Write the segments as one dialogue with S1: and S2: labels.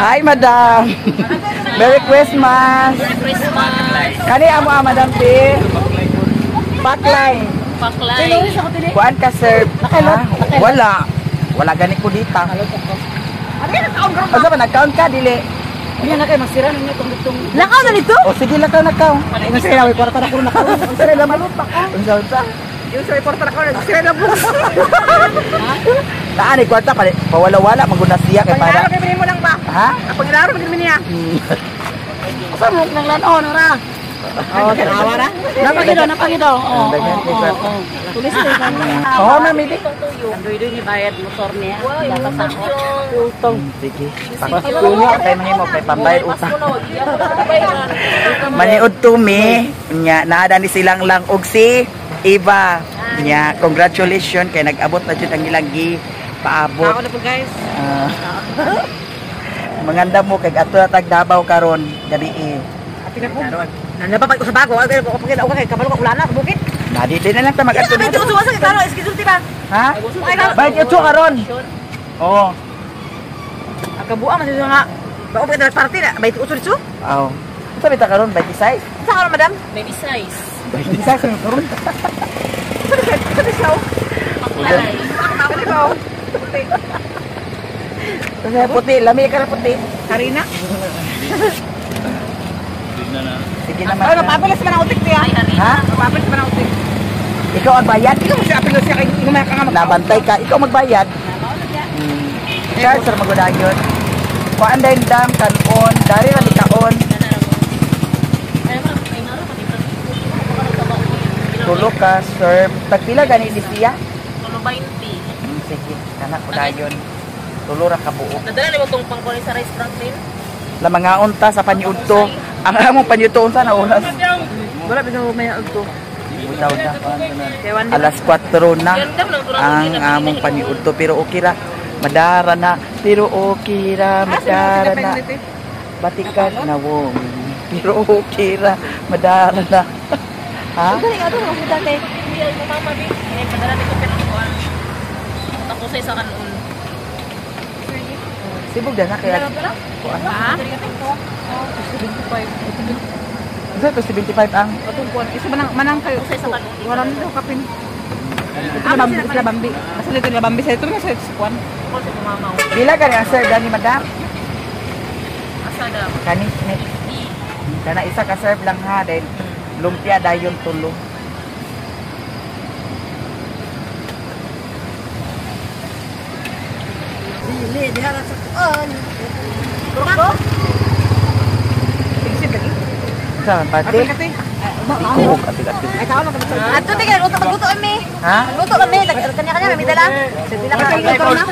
S1: Hi, madam. Merry Christmas.
S2: Merry Christmas.
S1: Kani amo madam P. Paklay.
S2: Paklay.
S1: Kuan ka sir. Wala. Wala gani ko dita. Asa ba nag-count ka dili?
S2: Yan na kayo masira ninyo itong
S3: Lakaw na nito?
S1: O sige lakaw.
S3: Masira na kwarta na ko na ko. Masira na malot pa ka.
S1: Unsa?
S3: Yung sa kwarta na ko, masira na bukas.
S1: Taan ni kwarta pa pawala-wala maguna siya kay para.
S3: Pangilaro kay mo lang ba?
S1: Ha?
S3: Pangilaro kay niya. Asa mo nang lanon ora? Oh, tanawa ra. Napagido. Oh. Tulis na.
S1: Oh, na mili.
S2: Doy-doy ni bayad motor niya. Dapat
S1: Utong. Sige. Pakuno kay mahimo kay pambayad utang. Maniud to me. Nya naada ni silang lang og si Eva. Nya congratulations kay nag-abot na jud ang ilang gi paabot.
S3: Ako na po guys.
S1: Manganda mo kay ato na tag Davao karon gabi eh.
S3: Nanapapag ko sa bago. Ako kay kabalo ko ulana sa bukid.
S1: Nadi din na lang ta mag-ato
S3: Ito
S1: dito.
S3: ko sa karo, schedule ti ba?
S1: Ha? Bayad ito karon. Oo.
S3: Kabuang man siya nga. Ba ko party na, bay usul su.
S1: Aw. Unsa bita karon 26?
S3: Sa karon madam?
S2: baby size.
S1: 26 sa karon.
S3: Sa siya.
S2: Paklay.
S3: Ako ni ba?
S1: Kasi puti, lami ka na puti.
S3: Karina?
S1: Sige naman.
S3: Ano papilas man ang utik niya?
S1: Ha?
S3: Papilas man ang utik.
S1: Ikaw ang bayad?
S3: Ikaw mo siya apilo siya kay humaya ka nga
S1: Nabantay ka, ikaw magbayad. Charge sa magudayon. Kuan dayon dam kanon, dari ra kaon. Tulo ka serve. Tagpila gani di siya?
S2: Tulo 20.
S1: Sige, kana kudayon. Tulo ra ka buok.
S2: Nadala ni mo tong pangkunin sa rice Franklin.
S1: La mga unta sa paniudto. Ang among paniudto unsa na oras?
S3: Wala bitaw may agto.
S1: Uta-uta. Alas 4 na ang among paniudto pero okay ra. Madara na pero okay ra, madara na. Batikan na wong. Pero okay ra, madara na. Ha?
S3: Dali ato mo kita kay.
S2: Hindi ay mama bi. Ay padala ni ko pero kuan. Tapos sa kanon.
S1: Sibog na kaya. Kuan.
S2: Ha?
S1: Isa to 75 ang.
S3: Atong kuan isa manang kayo.
S2: Sa kanon.
S3: Wala nito kapin. Sila bambi. Basta dito nila bambi sa ito na sa kuan.
S2: Ko sa mama.
S1: Bila ka ni sir gani madam?
S2: Asada.
S1: Kani ni. Kana isa ka serve lang ha dahil lumpia dayon tulo.
S3: Dili diha sa kuan. Ko? Sige lagi.
S1: Saan pati?
S3: Ate.
S1: Kuog ati-ati.
S3: Ay tao na. Ato tigay luto magluto kami.
S1: Ha?
S3: Luto kami kanya may dala. Sila ka na.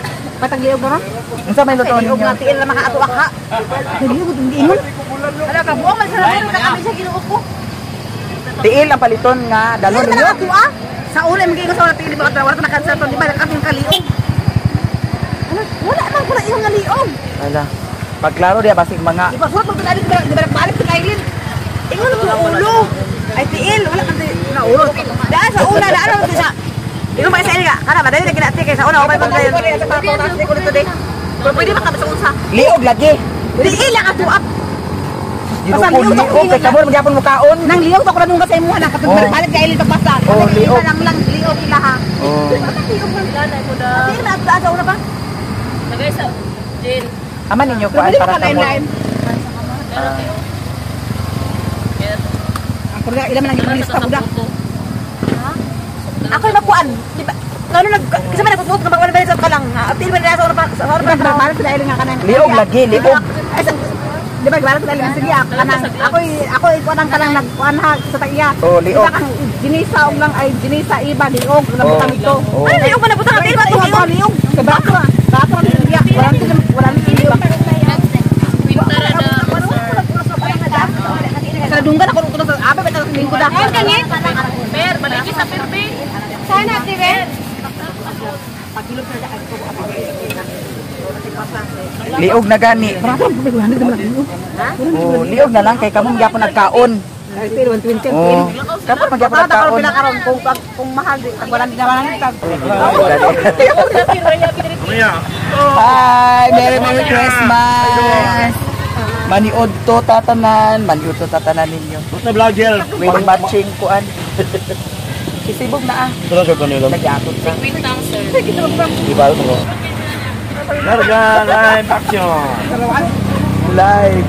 S3: Patagiyog na.
S1: Unsa may luto ninyo?
S3: Tiil na makaato aka. Dili mo hindi ingon. Ala ka buong man sa na kami sa ginuot ko.
S1: Tiil ang paliton nga dalon
S3: Dili
S1: ninyo.
S3: na ako sa uli magiging sa wala tiil ba wala na cancel to di ba akong kaliog. Wala man ko na iyong ngaliog.
S1: Ala. Pagklaro dia basig mga
S3: Di ba suot mo pinali di ba balik sa kailin. Ingon ko ulo. Ay tiil wala ka na ulo. Daan sa una na ano sa Ino ba sa ila? Kana madali na ginati kay sa una okay pag dayon. Pwede ba kami sa unsa?
S1: liog lagi.
S3: Dili lang ato up.
S1: Ginukon liog kay kabor magyapon mo kaon.
S3: Nang liog ako na sa imuha na katong balik kay ilin pagpasa.
S1: Oh, liog.
S3: Lang liog ila ha.
S1: Oh.
S3: Liog man
S2: Nanay ko da.
S3: Dili na sa una pa.
S2: Tagay sa Jin.
S1: Aman ninyo kuan
S3: Pwede
S1: para
S3: pa
S1: sa mo.
S3: line. Ako na ila man ang gilis pa budak. Ako yung magkuan. Di ba? Lalo kasi man nagpupunta ng pagkuhan ba sa kalang. Apil man nila sa una pa. Sa una pa. Balik sa ilin nga kanan.
S1: Liog lagi, liog.
S3: Di ba balik sa ilin sige ako kanang. Ako ikuan ang kanang nagkuan ha sa taiya.
S1: Oh, liog.
S3: Ginisa og lang ay ginisa iba liog nabutan ito.
S1: Oh.
S3: Ano liog man nabutan apil ba to liog? Sa bako. Bako ni iya. Wala ni liog.
S2: Winter na.
S3: Sa dunggan ako nung sa abe betal sa lingkod ako.
S2: Per, balik sa perbe.
S3: Sana dire.
S1: Liog na gani. Oh, liog na lang kay kamong gyapon nagkaon.
S3: Ay, pero 120.
S1: Oh. Kapag magyapon nagkaon.
S3: Kung mahal di wala din naman ang tag.
S1: Hi, Merry Christmas. Maniod to tatanan, maniod to tatanan ninyo.
S4: Basta vlogger.
S1: May matching kuan. Sisibog na ah.
S4: Tulad ko nila.
S1: Nagyakot ka.
S2: Wait lang, sir.
S4: Di ba ito? Larga live action.
S1: Live.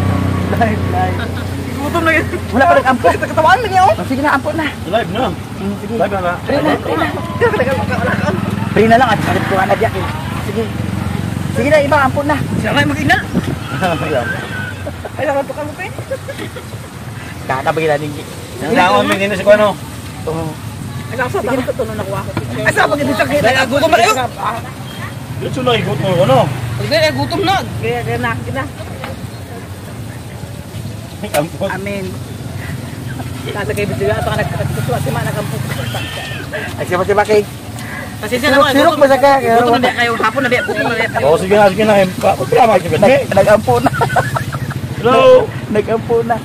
S3: Gutom na yun.
S1: Wala pa nag-ampo.
S3: Katawaan lang yun.
S1: Sige na, ampo na.
S4: Live na.
S1: Sige.
S4: Live na.
S1: Free na lang at palit ko na diyak. Sige. Sige na, iba, ampo na.
S3: Siya kayo mag-ina. Ay, naman to kalupi.
S1: Kakabagila ninyo.
S4: Nangangon mo din sa kuano.
S1: Oo.
S3: Nagkakasot ako ito nung nakuha ko. Ay, saan pag-ibig sakit? Ay, gutom na yun.
S4: Dito na ikot mo ano?
S3: Hindi, gutom na. Kaya na, kina.
S4: Ampot.
S3: Amen. Nasa kayo video ito ka nagkakasuwa si Mana Kampung.
S1: Ay, siya ba kay?
S3: Pasensya na ako.
S1: Sirok mo sa kaya.
S3: Gutom na kayo. Hapon na biya. Gutom na biya.
S4: Oh, sige na. Pagkira magkibet.
S1: Nag-ampo na.
S4: Hello.
S1: Nag-ampo na.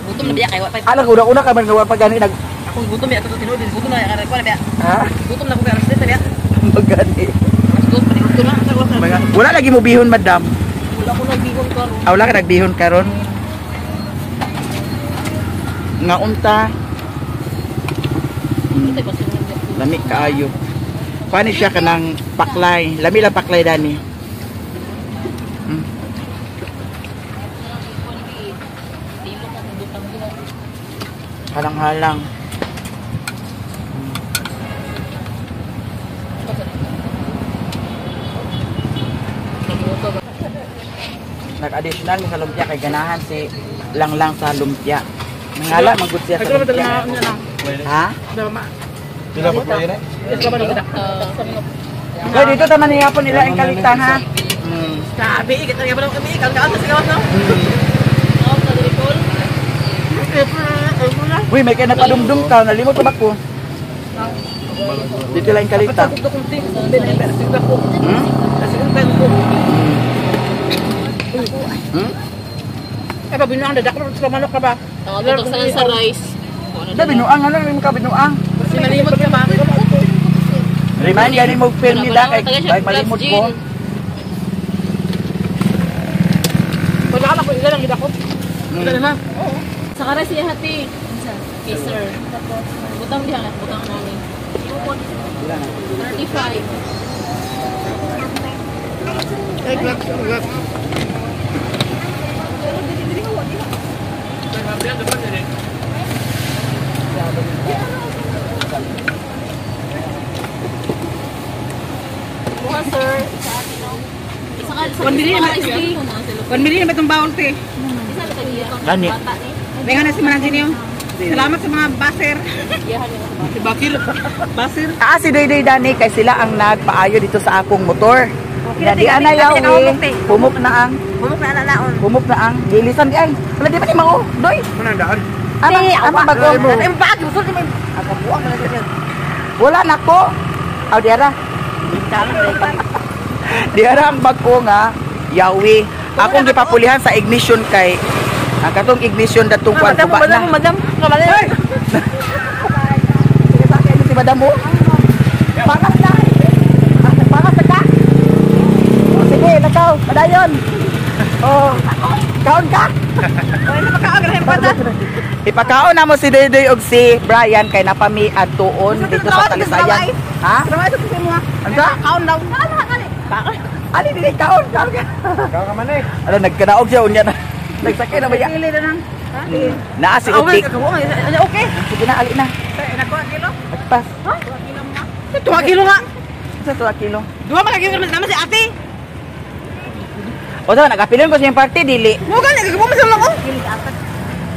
S2: Gutom na biya kayo.
S1: Alam, una-una ka man gawa pag gani nag...
S3: Ako gutom ya. Ito tinuod. Gutom na. Ko na biya.
S1: Ha?
S3: Gutom na ko kaya. Gutom na biya.
S1: Magani.
S3: Gutom na.
S1: Wala lagi mo bihon, madam.
S2: Wala ko nagbihon ka.
S1: Wala ka nagbihon karon. Nga unta. Lami kaayo. Paano siya kanang paklay? Lami lang paklay dani. Halang-halang. Nag-additional sa lumpia kay ganahan si Langlang sa lumpia. Nangala magud siya sa lumpia. Ha?
S4: Sila po tayo na.
S1: Kaya dito taman niyapon nila ang kalitan ha.
S3: Sabi, kita nga ba lang kami? Kalkaan sa sigawas na.
S1: Uy, may kaya napadumdum ka. Nalimot pa ko. Dito lang ang kalitan.
S3: Eh, pabinuang dadak mo sa manok ka ba?
S2: Tawag ko sa rice.
S1: Da binuang ano rin ka binuang.
S3: Kasi malimot ka ba?
S1: Remind gani mo film nila kay malimot ko.
S3: Wala ka ko ila lang gidakop. Wala na.
S2: Sa rice siya hati. Kisser. Butang diha na. Butang nani. 35. Buha, sir.
S3: One million na ba itong bawang te?
S1: Gani.
S3: May na si Manang niyo. Salamat sa mga baser. Si Bakir. Baser.
S1: Si Doy Dani kay sila ang nagpaayo dito sa akong motor. Di ana yaw pumok na ang. Pumok na ang. Dilisan di ay. Wala di ba ni mao? Doy.
S4: Manang daan.
S1: Ama bago mo.
S3: Ang bag, gusto ni ako buang na ganyan.
S1: Wala na ko. Aw diara. Diara ang bag ko nga yawi. Akong gipapulihan sa ignition kay ang katong ignition datong kwan tuba na.
S3: Madam. Kamali.
S1: Sige sa akin si madam mo. Pakas na. Pakas na ka. Sige, nakaw. Padayon. Oh, kaon ka. Ipakaon na mo si Doy og si Brian kay napami adtuon dito sa Talisayan. Ha? Anda?
S3: Kaon daw.
S1: Ali dili kaon ka.
S4: Ikaw ka man eh.
S1: Ano nagkanaog siya unya na. Nagsakay na ba ya?
S3: Pili na nang.
S1: Naa si Utik.
S3: Okay.
S1: Sige na ali na.
S3: Nako kilo.
S1: Agpas.
S3: 2 kilo nga.
S1: Sa 2 kilo.
S3: 2 magagawin naman si ate.
S1: O daw nagapilon ko sa yung party dili.
S3: Mo gani gagawin mo sa lang ko.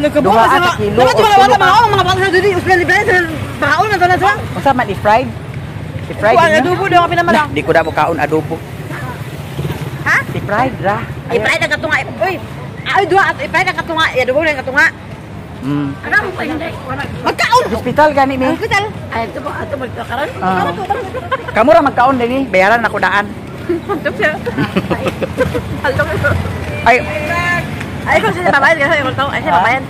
S3: Nagkabuo
S1: Duha
S3: sa
S1: ata kilo,
S3: Dapat
S1: o
S3: wala
S1: kilo
S3: mga mga bata sa dito, uslan libre sa baon na to na sa.
S1: Unsa man i-fried? I-fried
S3: Kuan
S1: niya.
S3: adobo daw kapin naman.
S1: Di ko na mo kaon adobo.
S3: Ha?
S1: I-fried ra.
S3: Ay pride ang katunga. Uy. Ay duha at pride ang katunga. Ya adobo ang katunga. Ano mo pa hindi? Magkaon.
S1: Hospital gani mi.
S3: Hospital. Ay ito ba ato magkakaron?
S1: Kamu ra magkaon dinhi, bayaran ako daan. Ay,
S3: ay ko siya babayad kasi ko taw ay siya babayad.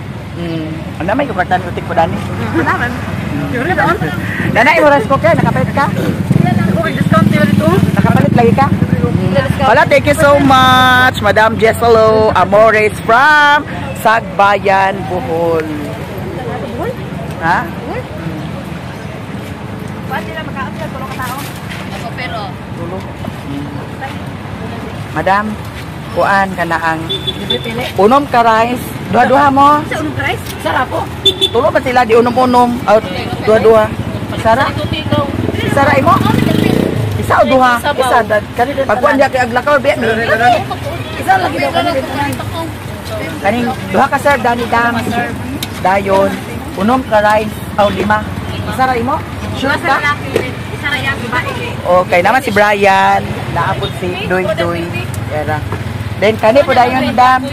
S1: Ano may kubartan utik ko dani?
S3: Naman. Yuri doon.
S1: Nanay mo rice cooker, nakapait ka?
S3: discount dito.
S1: Nakapalit lagi ka? Wala, thank you so much, Madam Jesselo Amores from Sagbayan, Bohol. Ha?
S3: Pwede na makaon siya, tulong ka tao.
S2: Ako pero.
S1: Madam, kuan ka na ang unom ka rice. Duha-duha mo.
S3: Sa unong price?
S2: Sarap po.
S1: Tulo ba sila di unom-unom? Duha-duha. Sara? Sara imo? Isa o duha? Isa. Pagkuan niya kay aglakaw, biya mi. Isa lagi daw kanina. Kaning duha ka sir, dani dam. Dayon. Unom ka rice. O lima. Sara imo? Sure ka?
S3: Isa na yan, babae.
S1: Okay, naman si Brian. Naapod si Doy Doy. Era. Then kani po dayon dam.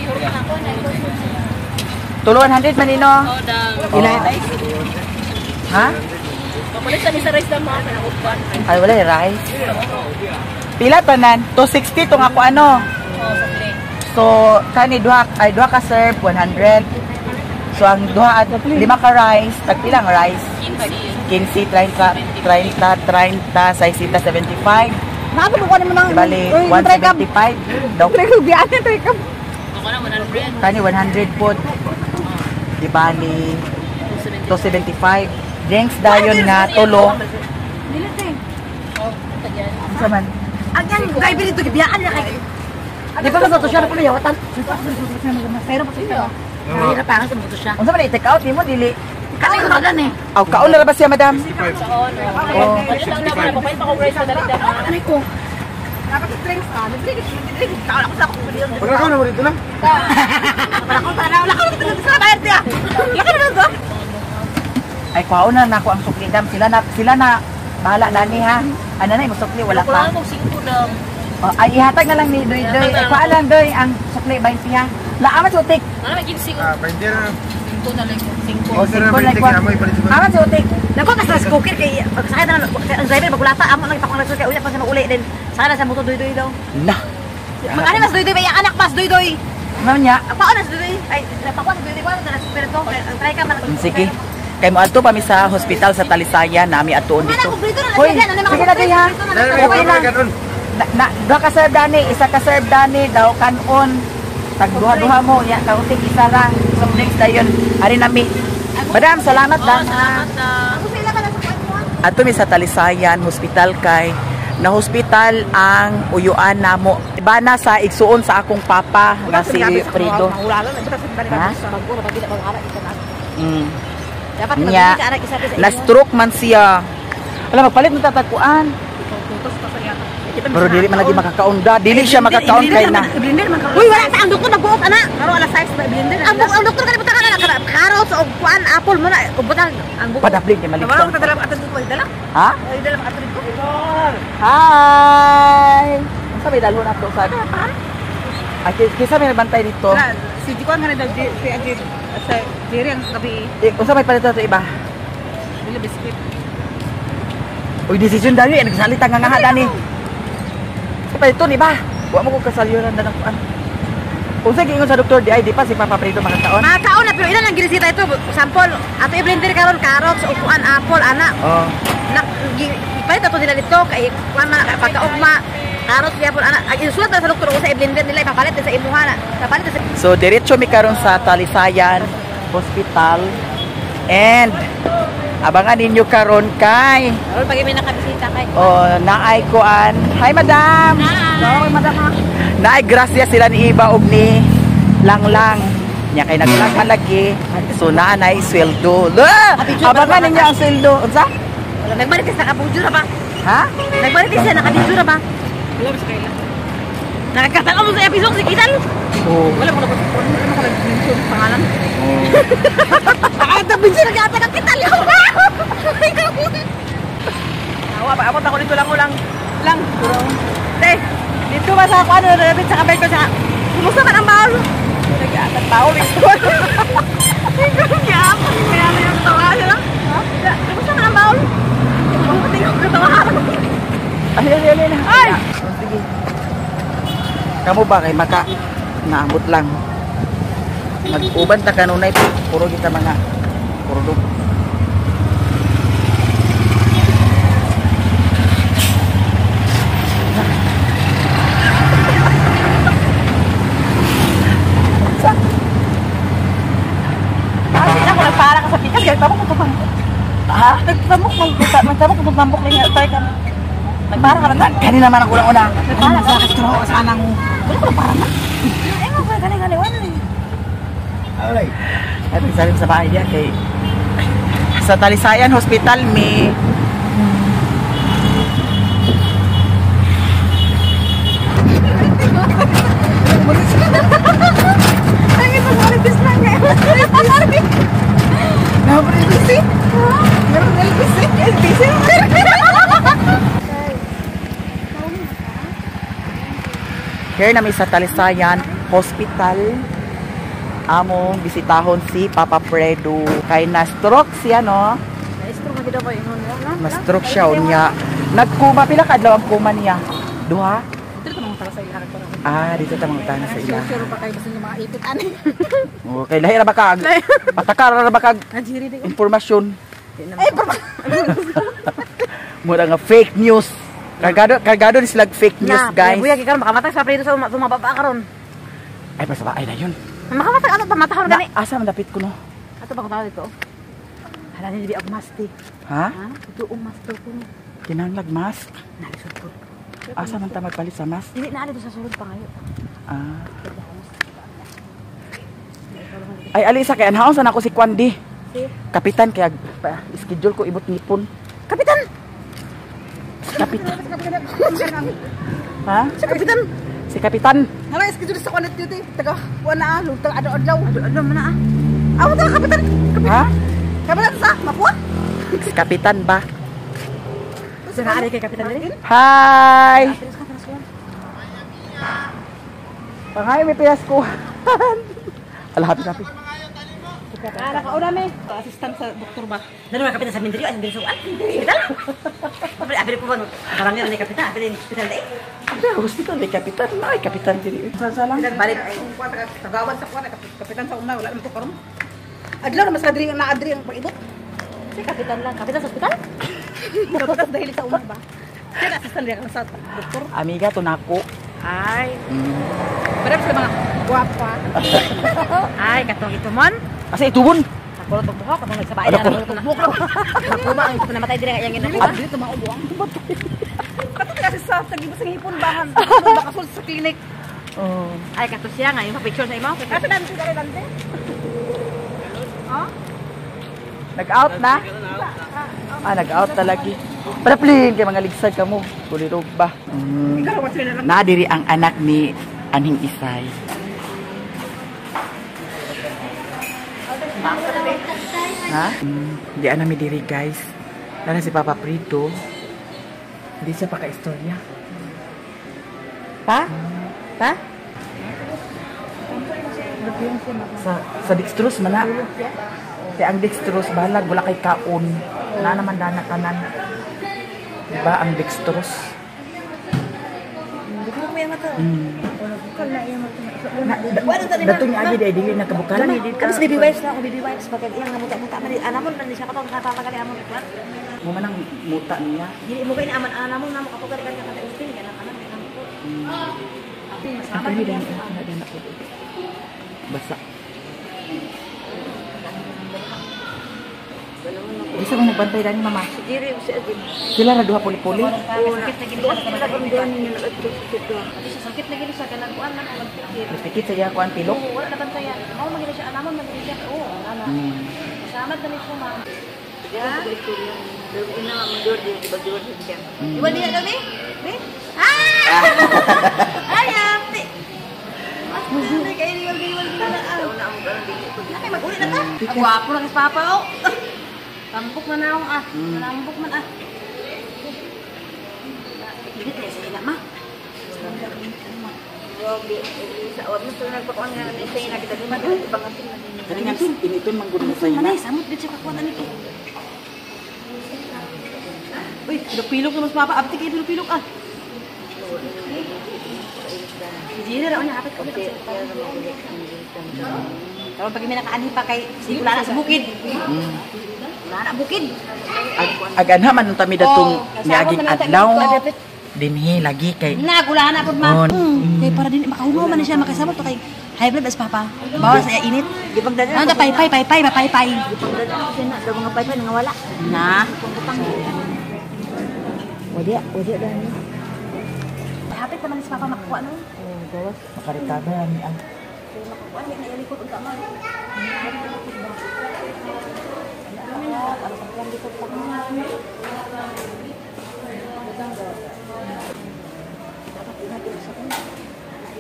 S1: Tuluan 100 manino.
S2: Oh, dang.
S1: Ilan? Ha?
S2: Papalit sa isa rice na mga panakupan.
S1: Ay wala rice. Pila tanan? 260 tong ako ano.
S2: Oh, sakli.
S1: So kani duha ka serve 100. So ang duha at 5 ka rice, tag pila nga rice? 15, 30, 60, 75.
S3: Nako mo kunin mo nang
S1: Bali 175. Daw
S3: Try ko biyan na try ko.
S2: Ako na 100.
S1: kani 100 pod. Di bali 275. Drinks dayon nga tulo.
S3: Dili te.
S2: Oh, tagyan.
S1: Unsa man?
S3: Ang yan kay dito gibiyaan na kay. Di ba sa to siya na pala yawatan? Pero pa siya. Ay pa sa mo to siya.
S1: Unsa man i-take out nimo dili?
S3: Kasi ko magan eh.
S1: Aw kaon na ba siya madam?
S2: Sa ono. Palit lang naman. Papalit pa ko rice na dali dama.
S3: Ano ko? Dapat drinks ka. Drinks ka. Ako sa ako pili.
S4: Wala ka na mo dito na.
S3: Wala ko tanaw. Wala ko dito sa bayad dia. Laki na to.
S1: Ay kaon na nako ang sukli dam. Sila na bahala nani ha. Ano na mo sukli wala
S2: Ako
S1: pa.
S2: lang kung 5 dam.
S1: Oh, ay ihatag na lang ni Doy Doy. Ay paalan Doy ang sukli 20 ha. Laaman sutik.
S2: Ano may 15
S4: Ah, pwede na.
S2: 5 na lang. 5.
S1: O
S4: Pwede na,
S1: 5
S4: pwede
S1: like
S4: ka na mo ipalit sa
S1: Aman sutik.
S3: Nako ka sa cooker kay pagsakay na ang driver bagulata amo lang ipakon na kay uya pa sa uli din. Sana sa moto doy-doy daw.
S1: Na.
S3: Magani mas doy-doy ba anak mas doy-doy.
S1: Ano niya?
S3: Ako na doy-doy. Ay napakon doy-doy ko sa espiritu. Try ka man.
S1: Sige. Kay mo adto pa mi sa hospital sa Talisayan, nami adtuon
S3: Mana
S1: dito.
S3: ko dito na
S1: Hoy,
S3: sige na
S1: sige na Doy ha. Okay lang.
S4: Ganun.
S1: Duha ka serve dani, isa ka serve dani daw kanon. Tag duha mo ya kautik isa ra. So next dayon. Ari nami. Madam, salamat dan.
S2: Salamat na.
S3: Ako sila ka na sa kwarto.
S1: Ato mi sa Talisayan hospital kay na hospital ang uyuan namo. Bana sa igsuon sa akong papa nga si Frido.
S3: Maulalan na kita sa bari
S1: Ha?
S3: sa baguro pag kita mag-anak isa na. Dapat
S1: Nya,
S3: magiging anak isa sa inyo.
S1: na-stroke man siya. Alam, magpalit ng tatakuan.
S3: Tutos pa sa yata.
S1: Pero dili man lagi makakaunda. Dili siya makakaon kay na.
S3: Uy, wala sa ang doktor nagbuot ana. Karo alas 6 ba blender. Ang doktor kani buta kana carrots o kuan apple mo na ubutan ang buko.
S1: Padaplig kay
S3: Wala
S1: malikson.
S3: ko dala atas ko dala.
S1: Ha?
S3: Ay dala atas ko.
S1: Hi! Unsa may dalhon ato sa? Ay, kisa may bantay dito.
S3: Si Jikwan nga daw si Ajit sa diri ang gabi.
S1: Unsa may palit sa iba?
S3: Dili biscuit.
S1: Uy, decision dali nagsalita nga nga dani. Sa palito ni ba? Wa mo ko kasalyuran na ng kuan. Unsa giingon sa doktor di ay di pa si Papa Fredo makakaon?
S3: Makaon na pero ilan ang ginisita ito sample. Ato i-blender karon carrots o kuan apple ana.
S1: Oh.
S3: Palit ato nila dito kay kuan man pagkaugma. Carrots di apple ana. Ang isulat na sa doktor ko sa i-blender nila ipapalit sa imuha na. Papalit sa
S1: So diretso mi karon sa Talisayan Hospital and abangan ninyo karon kay
S3: Or pag may nakabisita kay.
S1: naay kuan. Hi madam.
S3: Hi madam ha.
S1: Naay grasya sila ni Iba ug ni Langlang. Nya kay naglagan lagi. So naanay sweldo. Abangan ninyo ang sweldo. Unsa?
S3: Nagbalik ka sa kabudyo na ba?
S1: Ha?
S3: Nagbalik ka sa nakabudyo na ba? Wala ba sa kaila? Nakakataka mo sa episode si Kitan?
S1: Oh.
S3: Wala mo na ba? Wala mo ka nag-mention pangalan? Nakakatapin siya nag-atag ang Kitan yun! Awa pa, ako dito lang. Te, dito ba sa ako ano, sa kabay ko sa... Kumusta ka ng baul? Nag-atag baul, ito. Ikaw niya ako, kaya mo yung tawa siya lang. Kumusta ka ng baul? Tingnan ko tawa ka.
S1: Ay. Ay. Sige. Kamu ba kay maka naabot lang. Mag-uban ta kanunay puro kita mga puro
S3: nagtabok ko pang. Ha? Nagtabok ko pambok lang nga tayo ka. Nagpara ka na. Kanina naman ang una-una. Nagpara ka sa trabaho sa anang. Wala ko para na. Ay mo ba kanina wala ni.
S4: Alay.
S1: At salim sa bahay niya kay sa Talisayan Hospital may
S3: Ay, ito sa Elvis na nga. Elvis eh. Meron Elvis eh. Elvis eh.
S1: here na may sa Talisayan Hospital. Among bisitahon si Papa Fredo kay na-stroke siya no.
S3: Na-stroke na ko inon na.
S1: Na-stroke siya unya. Nagkuma pila ka adlaw ang kuma niya? Duha?
S3: Dito mo tara sa ilahan ko.
S1: Dito ta mga utana sa ila.
S3: Sure pa kay basta yung mga ipit ani.
S1: Okay, lahi ra ba kag? Patakar ra ba kag
S3: Najiri di.
S1: impormasyon?
S3: Ay,
S1: Mura nga fake news. Kargado ni sila fake news, guys.
S3: Buya karon makamatay sa predo sa mababa karon.
S1: Ay basta ba ay na yun.
S3: Makamatay ano pamatahon gani.
S1: Asa man dapit ko no?
S3: Ato ba ko tawag dito? Hala ni di og masti.
S1: Ha?
S3: Ito ang master ko no.
S1: Kinahanglag mask.
S3: Nalisod ko.
S1: Asa man ta magpalit sa mask?
S3: Dili na dito sa sulod pa ngayo.
S1: Ay alisa kay anhaon sa nako si Kwandi.
S3: Si
S1: Kapitan kaya schedule ko ibot nipon.
S3: Kapitan.
S1: Kapitan. Ha?
S3: Si Kapitan.
S1: Si Kapitan.
S3: Hala schedule sa connect dito. Taga wala lutang adlaw. Adlaw man na. Aw ta Kapitan.
S1: Ha?
S3: Kapitan sa mapuwa.
S1: Si Kapitan ba?
S3: Sa ari kay Kapitan dili.
S1: Hi! Pangay may pilas ko. Alhapi.
S3: Nakauna me. Assistant sa doktor ba? Dalo na Kapitan sa Mindrio, ay Mindrio sa hospital. Abi ko ba barangay ni Kapitan, abi ni hospital dai.
S1: Hospital ni Kapitan. Ay, Kapitan dili. Sasalang.
S3: Balik ay tagawan sa kuan Kapitan sa una wala man to karon. Adlaw na mas kadri na adri ang pag-ibot. Si Kapitan lang, Kapitan sa hospital. Kapitan dahil sa una ba? Kaya assistant dia sa doktor.
S1: Amiga to nako.
S3: Ay. Parang sa mga guwapa. Ay, katong ito mon.
S1: Asa itubon?
S3: Nakulot og buhok, katong sa bayan na kulot na. Nakuma ang ito namatay dire nga iyang ginakuha. Dili to maubo ang tubot. Katong kasi sa tagibos ng hipon bahan. Baka sul sa clinic.
S1: Oh.
S3: Ay, kato siya nga, yung picture sa imo. Kato dante dali dante. Oh?
S1: Nag-out na? Nag-out talagi. Para plin kay mga ligsad kamo. Kulirog ba? Nadiri ang anak ni Aning Isay. Ha? Hindi anami diri guys. Lala si Papa Prito. Hindi siya pa ka-istorya.
S3: Pa? Pa?
S1: Sa dextrose man na. Kaya ang dextrose balag wala kay kaon. Na naman dana kanan. Diba ang dextrose? Dato niya agi day dili nakabukan.
S3: Kamis baby wipes na ako, baby wipes. Pagka iyang namuta-muta man din. Anamon man siya katong kapapagali amon.
S1: Mo man ang muta niya.
S3: Dili mo kay aman anamon na mo kapagali ka kada ustin kana anak ko.
S1: Ako ni dan ako. Basa. Bisa mo nagbantay dani mama.
S3: Diri si Agin.
S1: Sila ra duha puli-puli.
S3: Sakit na gid sa kanang doon ni sakit na gid sa kanang kuan man ang pikir.
S1: Pikit sa iya ko ang pilok.
S3: Wala na bantayan. Mao man gid siya anamon man gid siya. Oo, ana. Salamat na ni siya ma'am. Ya. Dili ina man Jordi di ba Jordi siya. Iwan niya kami? Ni? Ayam. Mas kay ni wal kana. Una mo karon dili ko. Nakay maguli na ta. Gwapo lang si Papa oh. Tampok man ako Tampok man Hindi tayo sa ila, ma. Sa awad mo ito nagpakuan nga natin sa ina kita naman. Ibang ating natin.
S1: Kani nga initon man gud mo sa ina.
S3: Manay, samot din siya kakuan nito. Uy, pilok na mas Papa. Abti kayo pilok ah. Hindi na raw niya kapit ko. Kalau pag may nakaani pa kay wala na sa bukid. Wala na bukid.
S1: Aganha man tami datong niaging adlaw. dinhi lagi kay
S3: Nagulahan na po,
S1: Oh,
S3: ma. Kaya para din, makahungaw man na siya, makasabot to kay high blood as papa. Bawas sa init.
S2: Di pagdadaan.
S3: Ano, paypay, mapaypay.
S2: Pagdadaan kasi na, daw mga paypay nangawala.
S3: Na.
S2: Wadi dahil.
S3: Hapit naman si papa makuha, no?
S2: Gawas.
S1: makarikada ni ang
S3: Makuha, hindi na ilikot ang tama.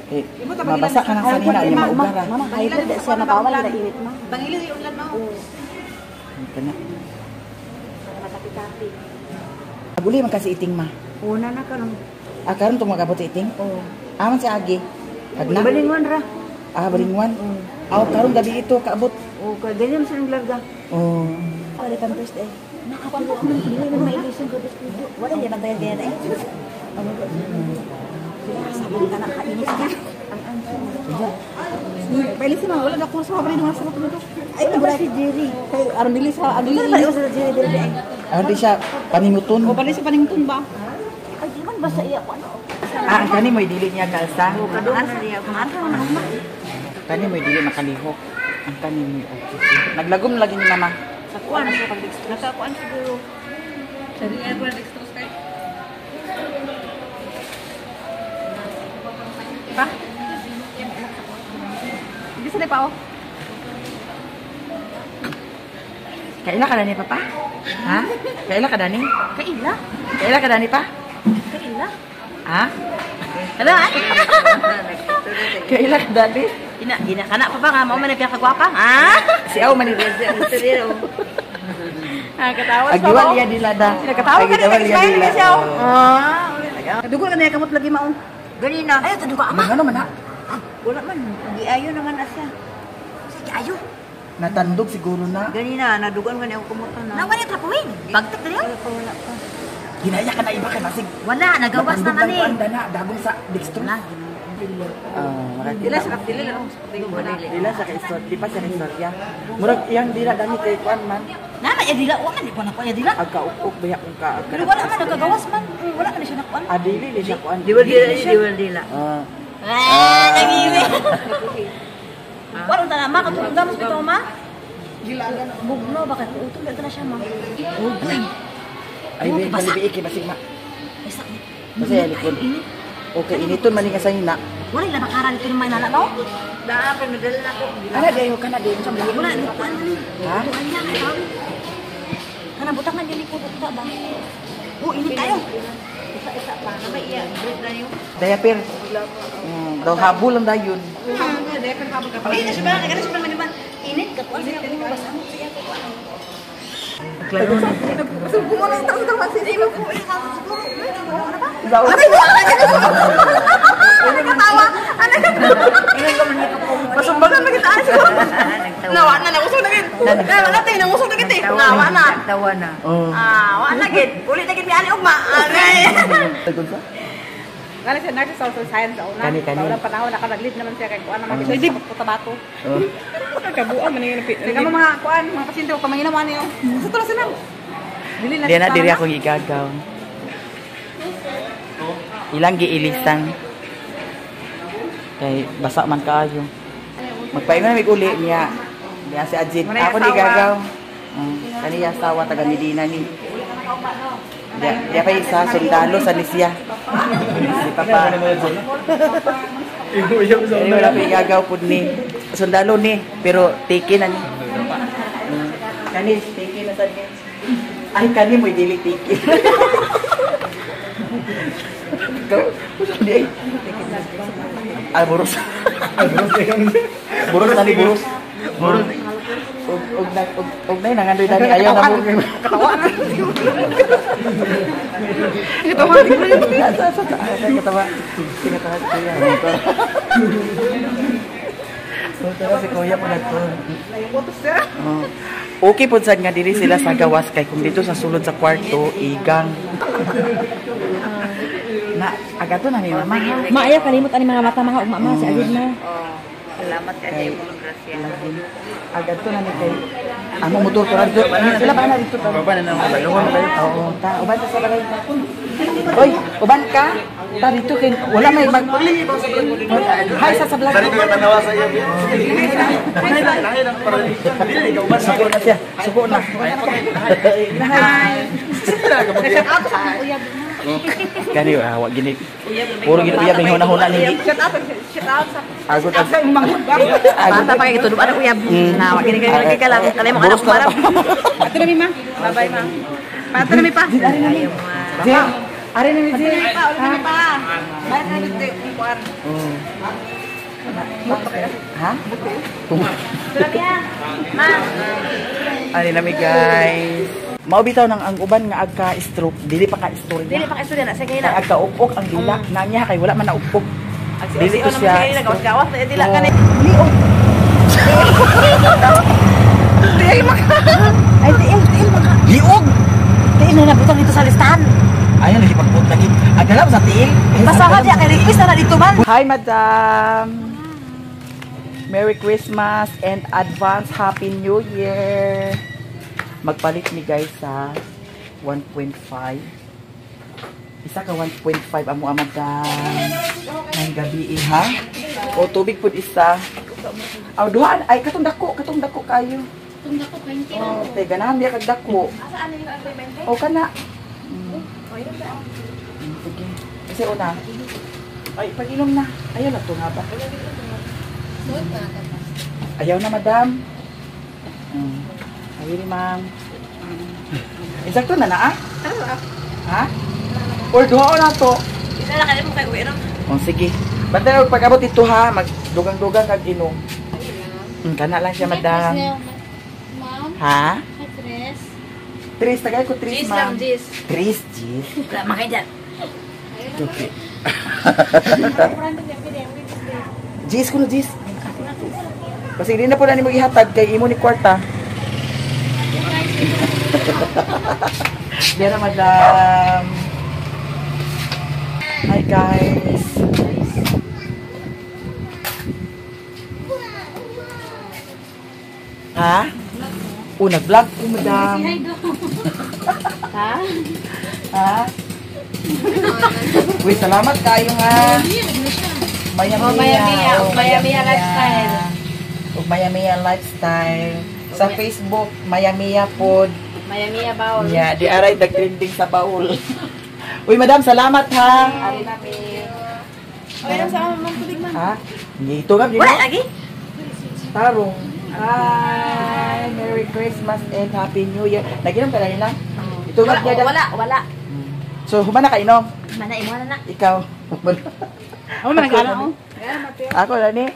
S1: eh, mabasa ka ng kanina niya maugara.
S3: Mama, high blood siya, mabawal na init mo.
S2: Bangilin yung ulan mo.
S1: Kana.
S3: Matapit-tapit.
S1: Aguli man kasi iting ma.
S2: Una na karon.
S1: Karon tong magabot iting.
S2: Oo.
S1: Aman si Agi. Agna.
S2: Balingon ra.
S1: Balingwan. Karon gabi ito kaabot.
S2: O ka ganyan sa naglarga.
S1: Oh.
S3: Wala pang first day. Nakapalit ko ng hindi mo mailisyon ko dito. Wala niya bantayan kaya na eh. Sabi ka na kainit ka. Pailisin mo, wala na kurso pa rin mga sarap nito. Ay, wala si Jerry. Kay aron dili sa adili. Wala pa sa Jerry dili.
S1: Di siya panimuton.
S3: O bali sa panington ba?
S2: Ay di man basta iya ko ano.
S1: Ang kani mo dili niya kalsa.
S2: Kaduhan sa niya kumaan ra man mo.
S1: Kani mo dili makalihok. Ang kani mo okay. Naglagom lagi ni mama.
S2: Sa kuan sa pag-dextrose. Nasa kuan siguro. Sa airborne dextrose kay.
S3: Pa? Hindi sila pa oh.
S1: Kaila ka dani papa? Ha? Kaila ka dani?
S3: Kaila?
S1: Kaila ka dani pa?
S3: Kaila?
S1: Ha?
S3: Hala?
S1: Kaila ka dani?
S3: Ina kana pa ba nga mo man piya kagwapa? Ha?
S1: Si Aw man
S3: Katawa
S1: Agdiwal iya dila da.
S3: Katawa ka
S1: Agdiwal iya dila.
S3: Dugol ka na kamot lagi mao.
S2: Ganina.
S3: Ay, taduga ama.
S1: Ano man ha?
S2: Wala man. Di ayo naman asa.
S3: Sige ayo.
S1: Natandog siguro na.
S2: Ganina nadugan gani ako kumuto na.
S3: Nawa ni trapuin. Bagtak dali.
S2: Wala pa.
S1: Ginaya ka na iba ka nasig.
S3: Wala, nagawas na man eh.
S1: na dagong sa dextro.
S2: Dila sa kapdili lang.
S1: Dila sa kaistor, di pa sa istorya. Murag iyang dila dami kay kuan man.
S3: Nana ya dila, wa man di ko na ko ya dila.
S1: Agka-uk baya kung ka.
S3: Pero wala man nagagawas man. Wala ka na siya nakuan.
S1: Adili di siya kuan.
S2: Diwal dila.
S3: Nagimi. Wala ta na ma katulog damos bitaw ma. Gilagan. Bugno bakit utol dito na siya ma. Ugoy.
S1: Ay be kalibi iki basig ma.
S3: Isa ni.
S1: Basta likod. Okay, initon man nga sa ina.
S3: Wala ila makaran dito ng may nana no.
S2: Daa pa nadala na ko.
S1: Ana dayo ka na din sa mga.
S3: Wala ni kuan.
S1: Ha?
S3: Kana butak na dili ko buta ba. Ini kayo.
S2: Isa pa na ba iya bread na yun.
S1: Diaper. Daw habol lang dayon.
S2: Diaper pa ka pa.
S3: Ay, na siya ba? Nagana siya man. Init ka kuan siya ko basta mo siya ko kuan.
S1: Klaro na.
S3: Subukan mo lang tayo kasi mo ko siguro.
S1: Daw.
S3: Ano katawa? Ano? Masumbagan na kita aso. Nawa na usog na gid. Nawa na tayo usog na gid. Nawa na.
S2: Tawa na.
S3: Wa na gid. Uli na gid mi ani ugma. Aray.
S2: Kani sa nurse social science una.
S1: Kani.
S2: Wala panahon naka-lead naman siya kay kuan naman siya sa Cotabato. Kabuan man yung napit.
S3: Tingnan mo mga kuan, mga pasyente ko kamay naman niyo. Sa tulo sila. Dili na.
S1: Di na diri akong igagaw. Ilang giilisan. Kay basa man kaayo. Magpaingon na uli niya. Niya si Ajit. Ako ni gagaw. Kaniya asawa taga Medina ni. Dia pa isa sundalo sa Lisya. Si Papa. Ini wala pa igagaw pud ni. Sundalo ni, pero tiki na ni. Kani tiki na sad ni. Ay kani mo dili tiki. Go. Di. Buros. Buros tadi buros. Buros. Og na nangandoy tani ayaw na mo.
S3: Katawa na.
S1: Katawa. Katawa. Kuya. Katawa si Kuya po na to. Okay po sad nga diri sila sa gawas kay kung dito sa sulod sa kwarto igang. Na agato na ni mama.
S3: Maaya kalimot ani mga mata mga ugma ma si agid mo. Salamat kay mo grasya.
S1: Agad to na ni kay amo motor ko radyo. Sila ba na dito ta? Baba na nang balungon ba? Oo, ta. Uban ta sa balay. Oy, uban ka? Ta dito kay wala may mag hay sa vlog.
S4: Dari ko tanawa sa iyo.
S1: Suko na siya. Suko na. Kani awak gini. Puro gini uyab yung huna-huna ni.
S3: Shout out sa
S1: Agud
S3: sa imong bata pa kay gitudlo ana uyab. Na wa gini kay ka lang kalay mo anak marap. Ato na mi ma. Bye-bye ma. Pato na mi pa.
S1: Je, are na mi je.
S3: Pa. Bye na dito kuan.
S1: Ha?
S3: Sila ya. Ma.
S1: Ani nami guys. Mao bitaw nang ang uban nga agka-stroke, dili pa ka istorya.
S3: Dili pa kay student na sa kay
S1: Kay
S3: na.
S1: agka-upok ang dila, nanya kay wala man na upok. Dili to siya.
S3: Gawas-gawas na dila ka ni.
S1: Liog.
S3: Tiil maka. Ay tiil maka.
S1: Liog.
S3: Tiil na nabutang dito sa listahan.
S1: Ayun lagi pagput lagi. Agalaw sa tiil.
S3: Basta ka diya kay request na dito man.
S1: Hi madam. Merry Christmas and advance Happy New Year. Magpalit ni guys sa 1.5. Isa ka 1.5 amo madam. Ang gabi ha. O tubig pud isa. Aw duha ay katong dako kayo.
S2: Tunda ko 20.
S1: Oh, te ganahan dia kag dako.
S3: Saan yung agreement?
S1: O kana. Sige. Kasi una. Ay pag-inom na. Ayaw na to nga ba? Ayaw na madam. Ayaw ni ma'am. Exacto na na ah? Ha? Or duha na to.
S3: Isa na kayo mo kay uwi no?
S1: O sige. Basta pag abot ito ha, magdugang-dugang kag inom. Kana lang siya madam.
S2: Ma'am,
S1: Ha?
S2: address.
S1: Tris, tagay ko Tris
S3: Jis lang,
S1: ma'am.
S3: Jis.
S1: Tris, Jis.
S3: Wala makay dyan.
S1: Okay. Jis ko na Jis. Kasi hindi na po na ni mag-ihatag kay imo ni kwarta. Diyan na madam. Hi guys. Ha? Nag-vlog ko madam.
S3: Ha?
S1: Ha? Uy, salamat kayo nga. Maya-mia.
S3: Maya-mia lifestyle.
S1: Maya-mia lifestyle. Sa Facebook, Maya-mia pod.
S3: Maya-mia bawl.
S1: Yeah, di aray nag-trending sa baul. Uy, madam, salamat ha.
S3: Ari namin. Okay lang sa mga tubig man.
S1: Ha? Ito nga,
S3: Wala lagi?
S1: Tarong. Hi, Merry Christmas and Happy New Year. Naginom ka na nila? Ito nga,
S3: Wala.
S1: So, humana ka inom?
S3: Mana imo na na.
S1: Ikaw.
S3: Ako man nagala
S1: Ako na ni?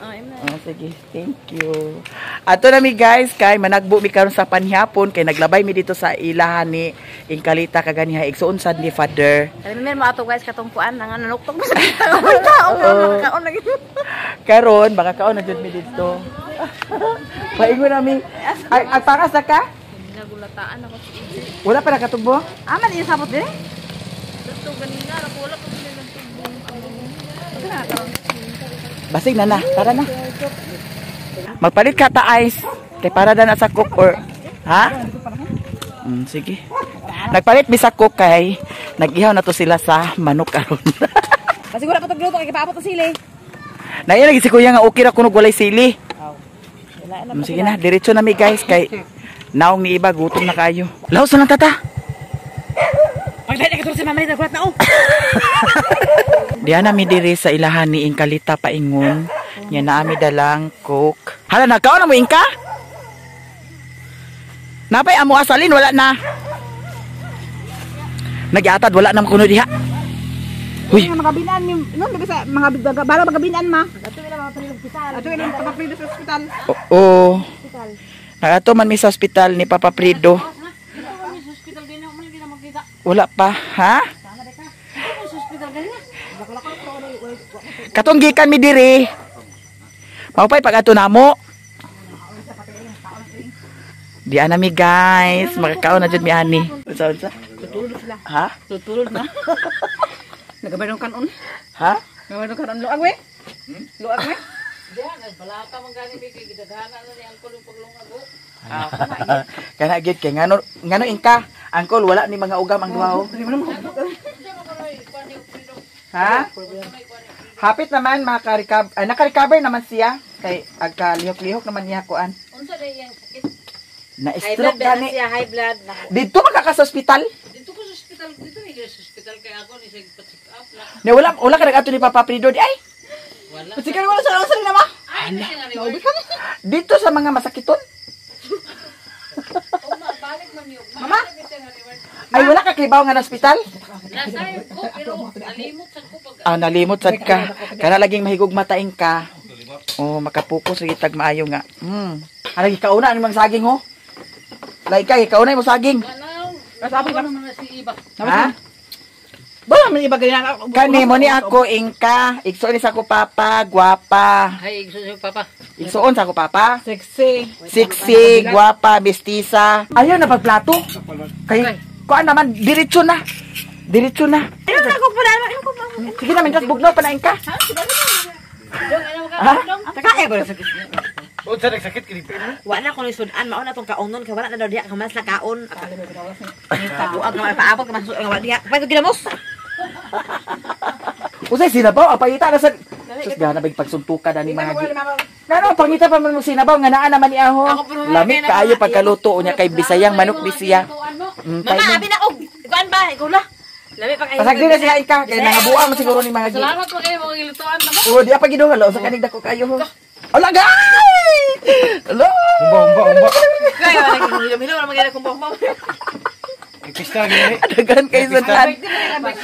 S1: Oh, sige. Thank you. Ato na mi guys, kay managbo mi karon sa panhapon kay naglabay mi dito sa ilahan ni Inkalita kaganiha igsuon sad ni Father.
S3: Kami mer mo ato guys katungkuan nang nanuktok mo sa tao. Kaon lagi.
S1: Karon baka kaon na jud mi dito. Paingon nami. Ay pakas na ka?
S3: Nagulataan ako.
S1: Wala pa nakatubo?
S3: Aman iya sabot din.
S1: Basig na na. Tara na. Magpalit ka ta ice. Kay para na sa cook or ha? Sige. Nagpalit mi sa cook kay nag-ihaw na to sila sa manok karon.
S3: Kasi wala pa tagluto kay paabot sa sili.
S1: Naiya lagi si kuya nga okay ra kuno walay sili. Sige na, diretso na mi guys kay naong ni iba gutom na kayo. Laos na lang tata.
S3: Pagdali ka tulad si Mama Lita, kulat na
S1: Diyan nami diri sa ilahan ni Inkalita paingon. Nya naami dalang coke. Hala nagkaon na mo Inka? Napay amo asalin wala na. Nagyatad wala na kuno diha. Huy.
S3: mga binaan ni sa mga bala mga binaan ma. Ato ila mga sa ospital. Ato ila mga paprido sa ospital.
S1: Oo. Nagato man mi sa ospital ni Papa Prido. Wala pa, ha? Katong gikan mi diri. Maupay pag ato namo. Di ana mi guys, makakaon na jud mi ani. Unsa?
S3: Tutulog sila.
S1: Ha?
S3: Tutulog na. Nagabayong kanon.
S1: Ha?
S3: Nagabayong kanon luag we. Luag we.
S2: balaka man gani bigay gidagana na ni angkol yung paglungago.
S1: Kana gid kay ngano ingka, angkol wala ni mga ugam ang duha. Ha? Hapit naman naka-recover naman siya kay agka-lihok-lihok naman niya kuan.
S2: Unsa day yang sakit?
S1: Na-stroke gani.
S3: high blood.
S1: Dito magka sa ospital.
S2: Dito ko sa ospital, dito ni sa ospital kay ako ni sa check up la.
S1: Ne wala ka nag-ato ni Papa Prido ay.
S2: Wala.
S3: Sige wala sa lang na ma.
S2: Ay, hindi nga ni.
S1: Dito sa mga masakiton.
S2: Balik man yun.
S3: Mama?
S1: Ay wala ka kibaw nga na ospital?
S2: Nasayod ko, pero nalimot sa ko pag...
S1: Nalimot sad ka. Kana laging mahigugma taing ka. Makapokus lagi tag maayo nga. Lagi kauna ni mang saging ho. Lagi ka kauna mo saging.
S2: Wala, nasabi ka naman si Iba.
S1: Ha?
S3: Wala man iba ganyan.
S1: Kani mo ni ako ingka. Igsuon ni sa ko papa, gwapa.
S2: Ay, gusto siya papa.
S1: Igsuon sa ko papa.
S3: Sexy.
S1: Sexy, gwapa, bestisa. Ayaw na pagplato. Kay kuan naman diretso na. Diretso na.
S3: Ano na ko pala?
S1: Sige naman just bugnaw pa na ingka.
S2: Dong, ano ka?
S1: Ha?
S2: Dong?
S3: Taka ko sakit.
S4: Unsa nagsakit kini pero?
S3: Wala ko ni sudan mao na tong kaonon kay wala na daw diha ka mas na kaon. Buag na paabot ka mas wala diha. Pwede ginamos.
S1: Usay sinabaw apayita na sa sus gana big pagsuntukan ani mga gi. Nano pangita pa man mo sinabaw nga naa naman ni aho. Lamig kaayo pagkaluto unya kay Bisayang manok bisiya.
S3: Mama abi na og. Kuan ba? Ikaw la. Lami pa kayo.
S1: Pasagdi na siya ika kay nangabuang mo siguro ni mga gi.
S2: Salamat po kayo mga ilutuan na ba?
S1: Di pa giduhalo sa kanig dako kayo ho. Ala gay! Hello.
S4: Umba.
S3: Kayo lagi hilo na magana kung bomba.
S4: Ipista gini.
S1: Dagan kay sunan.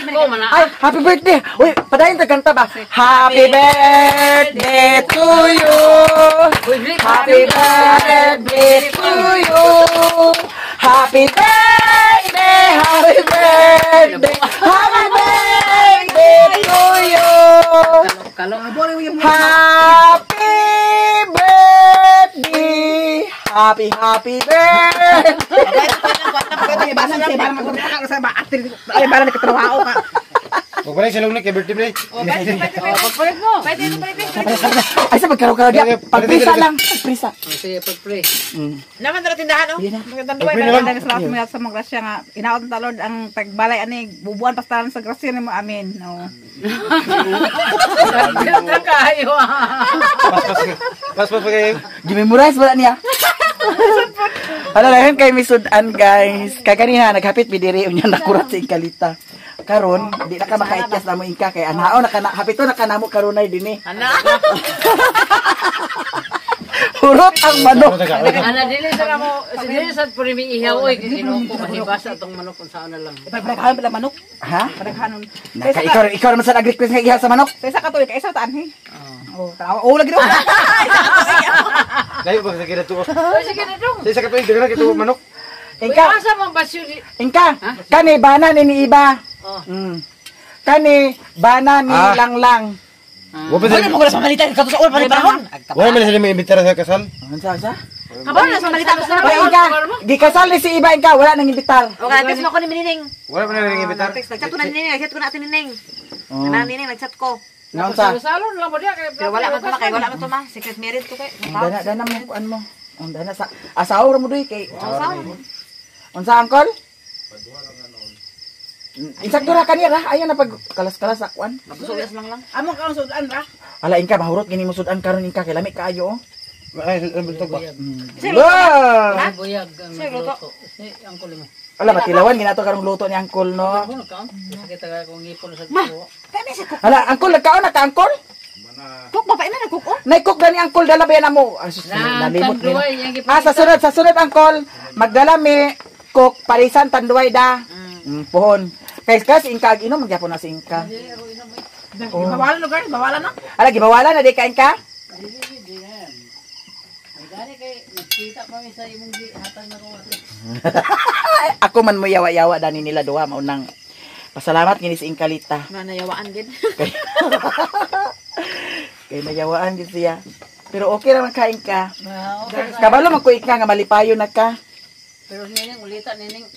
S2: Ko man na.
S1: Ay, happy birthday! Uy, padayon ta kanta ba? Happy birthday to you! Happy birthday to you! Happy birthday! Happy birthday! Happy birthday to you!
S2: Kalong.
S1: Happy birthday! Happy birthday!
S4: Pagbalay sa lungnik kay birthday play.
S2: Pagpalit mo. Pwede ito palit.
S1: Ay, sa magkaraw-karaw diya. Pagprisa lang. Pagprisa.
S2: Sige, pag-pray.
S3: Naman dara tindahan oh.
S2: Magandang duwa na sa mga sa mga grasya nga inaot ng talod ang pagbalay ani bubuan pastalan sa grasya ni mo amin. No. Ganda kayo.
S4: Pas kayo.
S1: Gimemorize wala niya. Ano lang kay misudan guys. Kay kanina naghapit bidiri unya nakurat sa ikalita. Karon di na ka makaikyas na mo ingka kay anao hapito nakanamo karunay dinhi.
S3: Ana.
S1: Hurot ang manok.
S2: Ana dili sa mo, dili sa purimi ihaw oy kinuko mahibasa tong manok kung saan na lang.
S3: Pagpaghanon pala manok.
S1: Ha?
S3: Paghanon.
S1: Ikaw naman sa nag-request nga iha sa manok.
S3: Sa isa ka to, kay isa taan he. Oh, tawo lagi daw.
S4: Layo ba sa kira tuos.
S2: Sige na dong.
S4: Sa isa ka to dira kito manok.
S1: Ingka,
S2: Asa man basyo di.
S1: ingka. Kani bana ni iba.
S2: Oh.
S1: Kani bana ni Langlang.
S4: Wa pa
S3: Wala mo ko sa malita ka to sa ulo pa panahon.
S4: Wa man sila may imbitara sa kasal.
S1: Unsa?
S3: Aba na sa malita sa
S1: Oy, ingka. Gikasal ni si iba ingka, wala nang imbitar.
S3: O ka text mo ko ni Nining.
S4: Wala man nang imbitar.
S3: Nag-chat ko na ni Nining, nag-chat ko na atin Nining. Na Nining nag-chat ko.
S1: Unsa?
S2: Salon lang mo dia kay.
S3: Pero wala man to kay wala man to ma. Secret marriage to kay.
S1: Dana mo kuan mo. Ang dana sa asawa mo duy kay.
S3: Sa
S1: Unsa angkol? Insakto ra kaniya ra ayo na pag kalas-kalas akwan.
S3: Sulas lang.
S2: Amo ka sudan ra.
S1: Ala ingka mahurot gini mo sudan karon ingka kay lami kaayo.
S4: Ay, bultog ba?
S1: Wow!
S2: Buyag ang luto. Ang kuling.
S1: Ala matilawan ginato karong luto ni angkol no.
S2: Ano ka? Kita ka kung ngipon sa tuwa.
S3: Kani si cook.
S1: Ala angkol nagkaon na ka angkol?
S3: Cook ba pa ina nag-cook oh.
S1: Nay cook gani angkol dala ba yan mo? Nalimot ni. Sa sunod angkol magdala mi cook parisan tanduay da. Pohon. Kay kasi ingka inom magyapon na si ingka.
S3: Bawalan lugar, bawalan no.
S1: Ala gibawalan na di ka ingka?
S2: Gani kay nakita pa mi sa imong hatag na ko.
S1: Ako man mo yawa-yawa dani nila duha maunang pasalamat gini si Ingkalita.
S3: Nanayawaan gid.
S1: Kay nayawaan gid siya. Pero okay ra man kain ka.
S2: Okay.
S1: Kabalo man ko ika nga malipayo na ka.
S2: Pero nining ulita nining.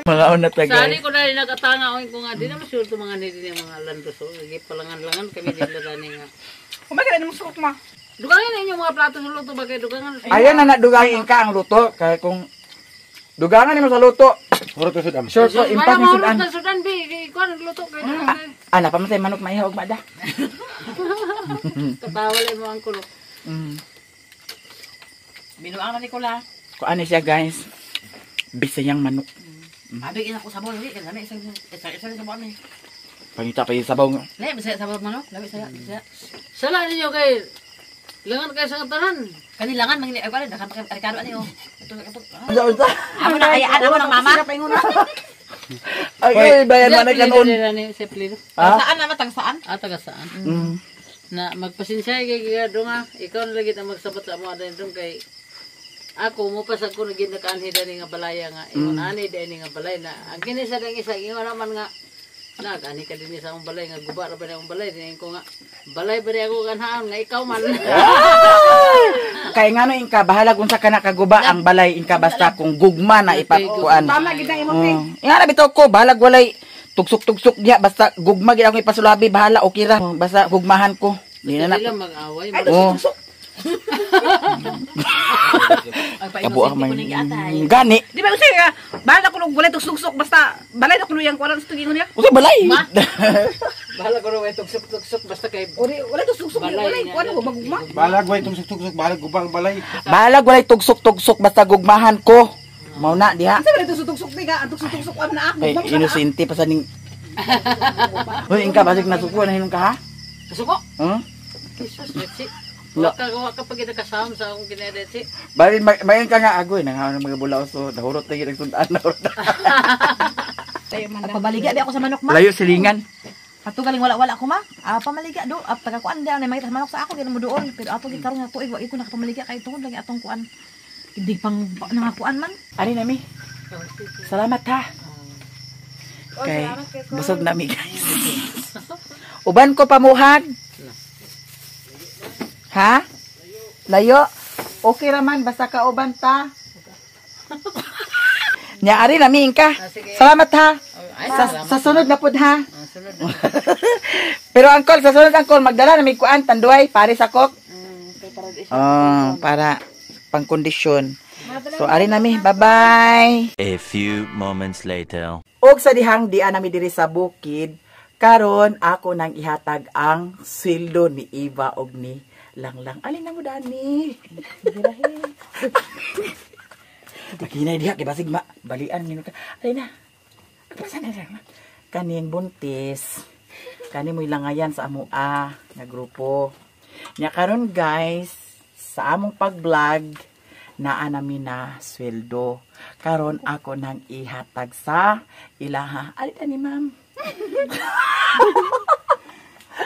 S1: Mga una ta
S2: Sali
S1: guys.
S2: ko na rin nagatanga ko nga di na masyurto mga nila mga landos. Lagi palangan-langan kami dila dani nga. Kumain ka na musok ma.
S3: Dugangin ninyo mga plato sa luto bagay dugangan.
S1: Ayan na nadugangin ka ang luto. Kaya kung dugangan mo sa luto.
S4: Murag to sudam.
S1: Sure po, impact ni sudan.
S3: Sudan bi, ikuan luto kay.
S1: Ana pa matay manok maihog ba da?
S3: Katawalay mo ang kulo.
S2: Binuang na ni Kula.
S1: Kung ano siya guys. Bisayang manok.
S3: Abig ina ko sabon lagi kay lami isang sabon ni.
S1: Pangita pa yung sabaw nga.
S3: Lami bisaya sabon manok, lami saya. Sala ninyo kay langan kay sa tanan. Kanilangan mangini ay pala dakan kay Ricardo ani oh.
S1: Unsa?
S3: Amo na kayaan amo ng mama.
S1: Ay, bayan man kanon.
S2: Saan na matang saan?
S3: Taga saan? Na magpasensya kay gado nga ikaw na lagi ta magsabat sa amo adun kay ako mo pasag ko naging nakaanhi dani nga balaya nga ingon ani dani nga balay na ang kini sa dang isa ingon naman nga nagani ka dinhi sa akong balay nga guba ra ba akong balay dinhi ko nga balay ba ako kanhaan nga ikaw man.
S1: Kay ngano inka bahala kung sa kana kaguba ang balay inka basta kung gugma na ipakuan.
S2: Tama gid ang imong ting.
S1: Nga na bitaw ko balag walay tugsok-tugsok diha basta gugma gid akong ipasulabi bahala okay ra basta gugmahan ko. Di na
S3: Sila mag-away.
S1: Abo ang gani.
S2: Di ba usay ka? Bahala ko nung balay tugsok basta balay na kuno yang kuan sa tugingon niya.
S1: Okay balay.
S3: Bahala ko ro tugsok basta kay
S2: Wala tugsok balay kuan mo magugma.
S4: Balag way tumsuk-tusuk, balag gubang balay.
S1: Balag walay tugsok-tugsok basta gugmahan ko. Mao na diha.
S2: Sa balay tugsok ni ka, tugsok kuan na ako.
S1: Ay inosente pa sa ning. Hoy inka basig nasuko na hinung ka ha?
S3: Suko. Jesus, let's Waka pag kasama sa akong kinedetsi.
S1: Bali mayon ka nga agoy nang mga bulaw so dahurot lagi nagsundan na.
S3: Pabaliga di ako sa manok ma.
S1: Layo silingan.
S3: Ato galing wala ko ma. Pamaliga do. Taga kuan di na may manok sa ako gid mo doon. Pero ato gid karon nga tuig wa ko nakapamaliga kay tungod lagi atong kuan. Hindi pang nangakuan man.
S1: Ari nami. Salamat ha. Okay. Busog nami guys. Uban ko pamuhag. Ha? Layo? Okay raman, basta ka uban ta. Nyaari namin ka. Salamat ha. Sa sunod na pud ha. Pero angkol, sa sunod angkol, magdala na may kuan, tanduay, pare sa kok. Para pangkondisyon. So, ari nami, bye-bye.
S5: A few moments later.
S1: Og sa dihang dian nami diri sa bukid, karon ako nang ihatag ang sweldo ni Eva og ni Lang. Alin na mo dani? Makinay diha kay basig balian nino ka. Alin na. Kapasan na. Kaning buntis. Kani mo ilangayan sa amoa nga grupo. Nya karon guys, sa among pag-vlog naa namin na sweldo. Karon ako nang ihatag sa ilaha. Alin na ni ma'am?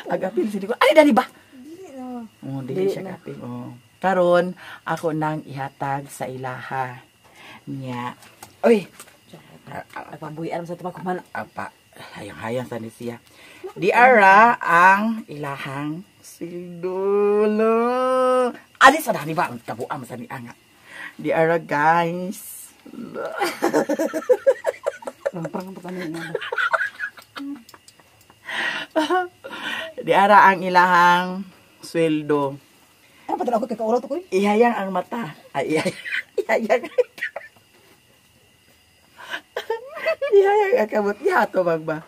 S1: Agapil sini ko. Alin na ni ba? Dili siya kaping. Karon ako nang ihatag sa ilaha niya. Oy.
S3: Pambuyan sa tabak man.
S1: Apa, hayang-hayang sa ni siya. Di ara ang ilahang sildulo. Ali sa dani ba ang kabuam sa ni anga. Di ara guys. Di ara ang ilahang sweldo.
S3: Ano pa ako kakaulot ko?
S1: Ihayang ang mata. Ay, ihayang. Ihayang ang kamot. Ihato bang ba?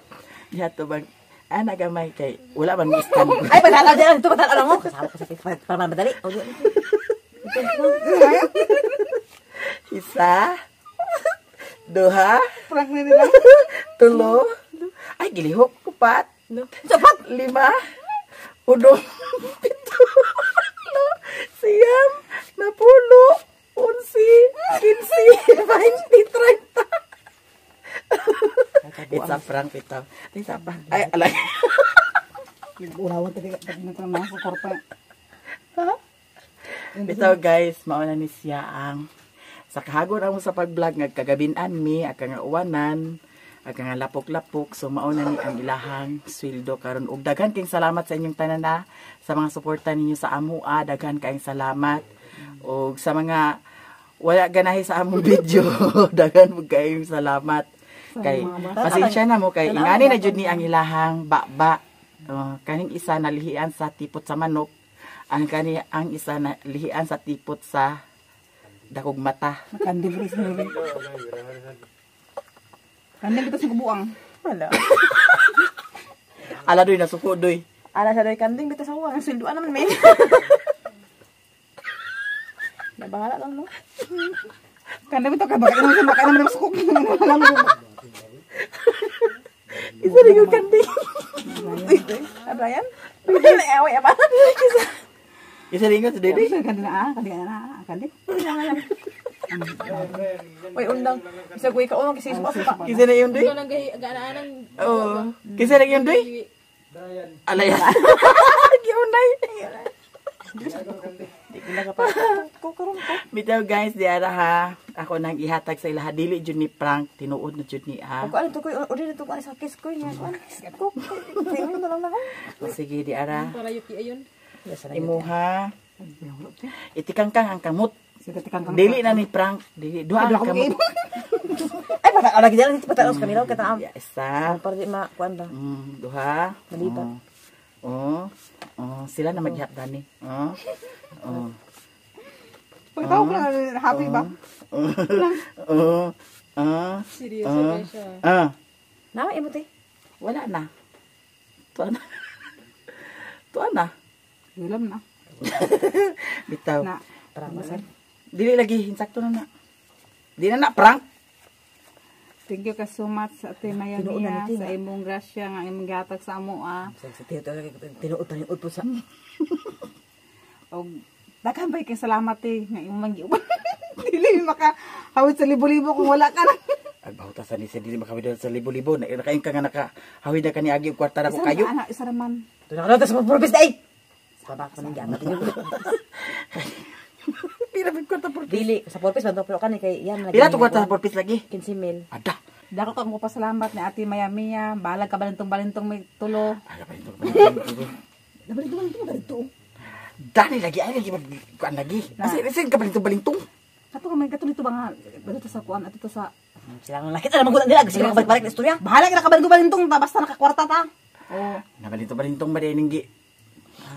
S1: Ihato bang. Nagamay kay. Wala man iskan.
S3: Ay, patala dyan. Ito patala mo. Kasama ko sa Facebook. Para madali.
S1: Isa. Duha.
S2: Prank na nila.
S1: Tulo. Ay, gilihok. Kupat. Sapat. 5. Udong. 7. Siyam. 10. 11. 15. 20. 30. It's a prank ito. It's a prank. Ay, alay.
S2: Urawan tadi nang masuk korpa.
S1: Ito guys, mauna ni siya ang sa kahagod amo sa pag-vlog nga kagabinan mi aka nga uwanan aka nga lapok-lapok so mauna ni ang ilahang sweldo karon ug daghan kayong salamat sa inyong tanan na sa mga suporta ninyo sa amoa daghan kayong salamat ug sa mga wala ganahi sa among video daghan ug kayong salamat kay pasensya na mo kay ingani na jud ni ang ilahang baba kaning isa nalihian sa tipot sa manok ang isa na lihian sa tipot sa dakog mata.
S2: Kandil rin sa nuri. Kandil kita sa kubuang.
S3: Wala.
S1: Ala doy nasuko doy.
S3: Ala sa doy kanding bitaw sa uwang. Ang silduan naman, men. Nabahala lang, no?
S2: Kandil ito ka baka naman sa cooking.
S3: Isa rin yung kanding. Ano yan? Pwede na away, apa?
S1: Isa rin nga sa dede.
S2: Kandil na.
S3: Uy, undang. Isa ko ikaw kasi isa pa.
S1: Kisa na yun doy. Oo. Kisa na yun doy. Alay. Giunay.
S3: Di ko lang ko karon ko.
S1: Bitaw guys, di ara ha. Ako nang ihatag sa ilaha dili jud ni prank, tinuod na jud ni
S3: Ako ano to ko, ori to ko sa kiss ko niya. Ko. Tingnan mo lang ako.
S1: Sige di ara.
S3: Para yuki ayon.
S1: Imuha. Itikangkang ang kamot.
S2: Sige, tikang
S1: Dili na ni prank. Dili. Duha ang kamot.
S3: Ay, pata lagi dyan dito pata os kanila kita.
S1: Isa.
S3: Para di ma kuan ba.
S1: Duha.
S3: Nalipat.
S1: Sila na maghihap ni.
S2: Pagkataw ko na happy ba?
S3: Seryoso ba siya? Nama imo te.
S1: Wala na. Tuan na. Tuan na.
S2: Wilam na.
S1: Bitaw.
S2: Na.
S3: Prank.
S1: Dili lagi insakto na na. Di na prank.
S2: Thank you ka so much sa Ate Maya Mia sa imong grasya nga imong gihatag sa amo
S3: Sa tiyo lagi tinuod pa ni po sa.
S2: Og daghan bay kay salamat nga imong mangiuban. Dili maka hawid sa libo-libo kung wala ka na.
S1: Agbahuta sa ni sa dili makawid sa libo-libo na kain ka nga nakahawid na kani agi kwarta na ko kayo.
S2: Isa raman.
S3: Tunang sa purpose day. Sabak pa nang giangat niyo.
S1: Pila big kwarta por
S3: Dili sa purpose ba pero kani kay yan
S1: Pila to kwarta por piece lagi?
S3: 15,000.
S1: Ada.
S2: Dako ka mo pasalamat ni Ate Maya Mia. Balag ka balintong may tulo.
S1: Aga pa ito.
S3: Balintong.
S1: Dani lagi ay lagi kuan lagi. Kasi ka balintong.
S2: Kato ka may katulito ba nga balito sa kuan ato sa
S3: Sila nang nakita naman ko nila kasi balik na istorya.
S2: bahala ka balintong basta nakakwarta ta. Oh.
S1: Nabalintong ba din gi?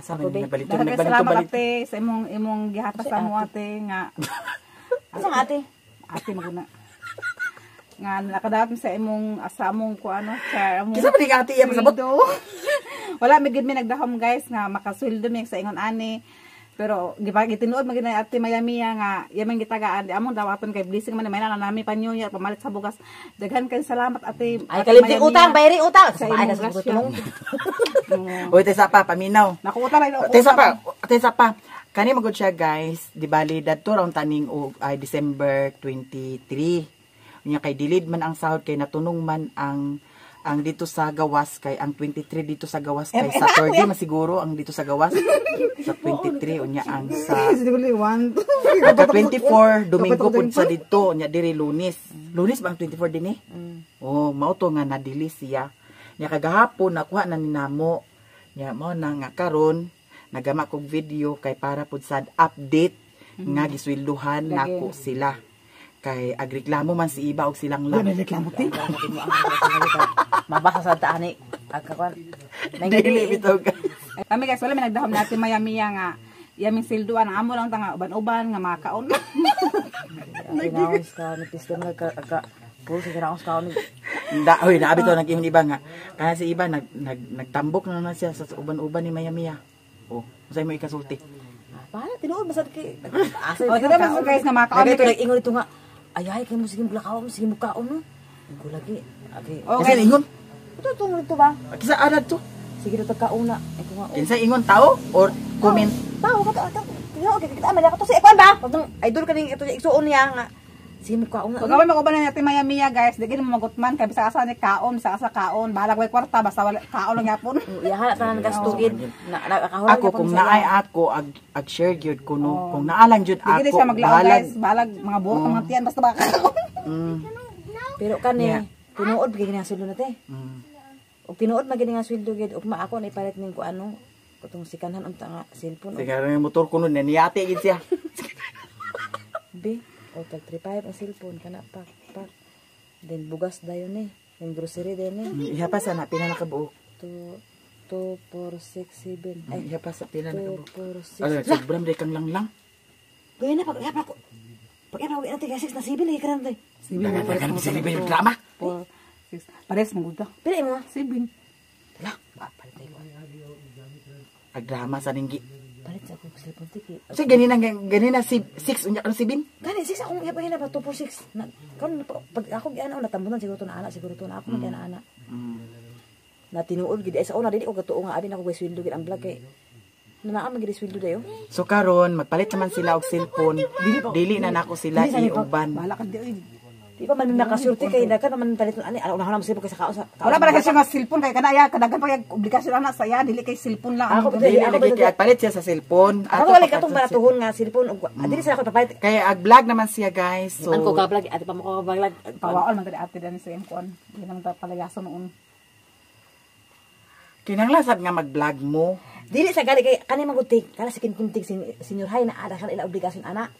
S1: Sa man nabalintong
S2: Daghang salamat ate sa imong gihatag sa amo ate nga
S3: Asa nga ate?
S2: ate maguna. Nga nakadaot sa among kuano chair among.
S1: Kisa ba di ka ati iya pasabot?
S2: Wala mi gid mi nagdahom guys nga makasweldo mi sa ingon ani. Pero gitinuod man gid na Ate Maya Mia nga yamang gitagaan di among dawaton kay blessing man may na nami pa New Year pamalit sa bugas. Daghan kay salamat Ate.
S3: Ay kalimti utang, bayri utang. Sa bahay na sa tulong.
S1: Oy tesa pa paminaw.
S2: Nakuuta lang.
S1: Tesa pa. Kani magud siya guys, di bali dadto raw taning ay December 23. Unya kay dilid man ang sahod kay natunong man ang dito sa gawas kay ang 23 dito sa gawas kay Saturday masiguro ang dito sa gawas sa 23 unya ang sa 24 Domingo pud sa dito unya diri Lunes ba ang 24 din oh mao to nga nadili siya nya kagahapon nakuha na ninamo nya mao na nga karon nagama kog video kay para pud sad update nga giswelduhan nako sila kay agreklamo man si iba og silang lang.
S2: Reklamo ti.
S3: Mabasa sa taani agkakuan.
S1: Dili bitaw ka.
S2: Kami guys wala mi nagdahom natin Maya Mia nga yaming silduan ang amo lang tanga uban-uban nga makaon.
S3: Ginawas ka ni pista nga ka puro sa ginawas ka ni.
S1: Oy naabi to nag-ingon iba nga. Kana si iba nagtambok na siya sa uban-uban ni Maya Mia. Oh, unsay mo ikasulti?
S3: Paano tinuod masad kay asa.
S2: O kita mas guys nga makaon
S3: Kay ko ingon ito nga ay kay mo sige bulakaw mo sige mukaon no. Ko lagi. Okay.
S1: Kinsa ingon?
S3: Ito tungod ito ba?
S1: Kisa adad to?
S3: Sige ito kauna. Ito nga.
S1: Kinsa ingon tao or comment?
S3: Tao ka to. Tiyo kita man ka to si Ekwan ba? Patong idol ka ning ito igsuon niya nga. Sige mukaon na.
S2: Pag away maguban na natin Maya Mia guys, di gid mo magutman kay bisa asa ni kaon, bisa asa kaon, balag way kwarta basta wala kaon lang yapon.
S3: Iyahala tanan gastugid. Nakakahulan
S1: Ako kung naay ako ag share gyud kuno. Kung naalang gyud
S2: Di gid
S1: ako
S2: siya maglaog guys, balag mga burot mga tiyan basta baka kaon.
S3: Pero kani tinuod gid nga sweldo nate. Og tinuod magid nga sweldo gid ug ako na ipalit ning kuano katong sikanhan unta nga cellphone.
S1: Sigaro yung motor kuno niyate gid siya.
S3: Be, o tag 35 ang cellphone kana pak. Then bugas dayon Yung grocery din
S1: Ihapa sana pinanakabuok.
S3: To 2, 4, 6, 7.
S1: Ay, iya pa sa pila na
S3: 2,
S1: kabo.
S3: 4, 6.
S1: Ala, sobrang day kang lang.
S3: Gaya na, pag-iapa ko. Pag-iapa ko, natin kaya 6 na 7 lagi ka natin.
S1: Dagan si Libe yung drama.
S2: 4, 6. Pares mo gud.
S3: Pila mo?
S2: 7.
S3: Tala, palit tayo.
S1: Ag drama sa ninggi.
S3: Palit sa akong cellphone tiki.
S1: So ganina si 6 unya kan si Bin.
S3: Gani, 6 akong iapa na ba? 2, 4, 6. Pag ako gana, natambunan siguro ito na anak. Siguro ito na ako mag-anak. Na tinuod gid sa una dili ko katuo nga adin ako gay sweldo gid ang vlog kay naa magid sweldo dayo.
S1: So karon magpalit naman sila og cellphone. Dili na nako sila iuban.
S2: Bahala ka di oy.
S3: Di pa man makasurti kay dagan man paliton ani una na mo sibo kay sa kao sa.
S2: Wala ba kasi nga cellphone kay kanaya kadagan pa yung obligasyon ana sa iya dili kay cellphone lang.
S3: Ako
S1: Dili lagi kay palit siya sa cellphone.
S3: Ako wala katong baratuhon nga cellphone ug dili sila ko papalit.
S1: Kaya ag vlog naman siya guys. So
S3: Ang ko ka vlog ati pa mo ko vlog.
S2: Pawaol man gid ate dani sa imkuan. Ginang ta palayason noon.
S1: kinahanglan nga mag-vlog mo.
S3: Dili sa gali kay kani magutik kana sa kinkuntig senior high na ada kan ila obligasyon ana.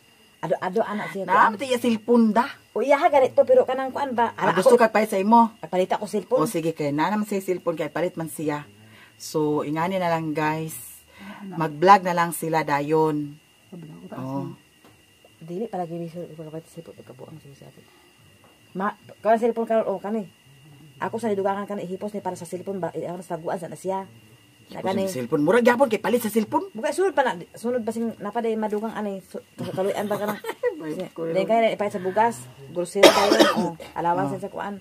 S3: Ado anak siya.
S1: Naamti iya cellphone da.
S3: O iya ha ganito pero kanang kuan ba?
S1: Gusto ka pa sa imo.
S3: Palita ko cellphone.
S1: O sige kay na naman siya cellphone kay palit man siya. So ingani na lang guys. Mag-vlog na lang sila dayon. Oh.
S3: Dili para gini sa pagkapat cellphone pagkabuang sa atin. Kana cellphone karon o kani. Ako sa nidugangan kan ihipos ni para sa cellphone ba ang taguan sa na siya. Na
S1: Kani
S3: kani.
S1: cellphone mura gyapon kay palit sa cellphone.
S3: Buka sunod pa na sunod pa sing napaday madugang ani kaluyan ba kanang. Dai kay ipait sa bugas, grocery tayo, allowance sa kuan.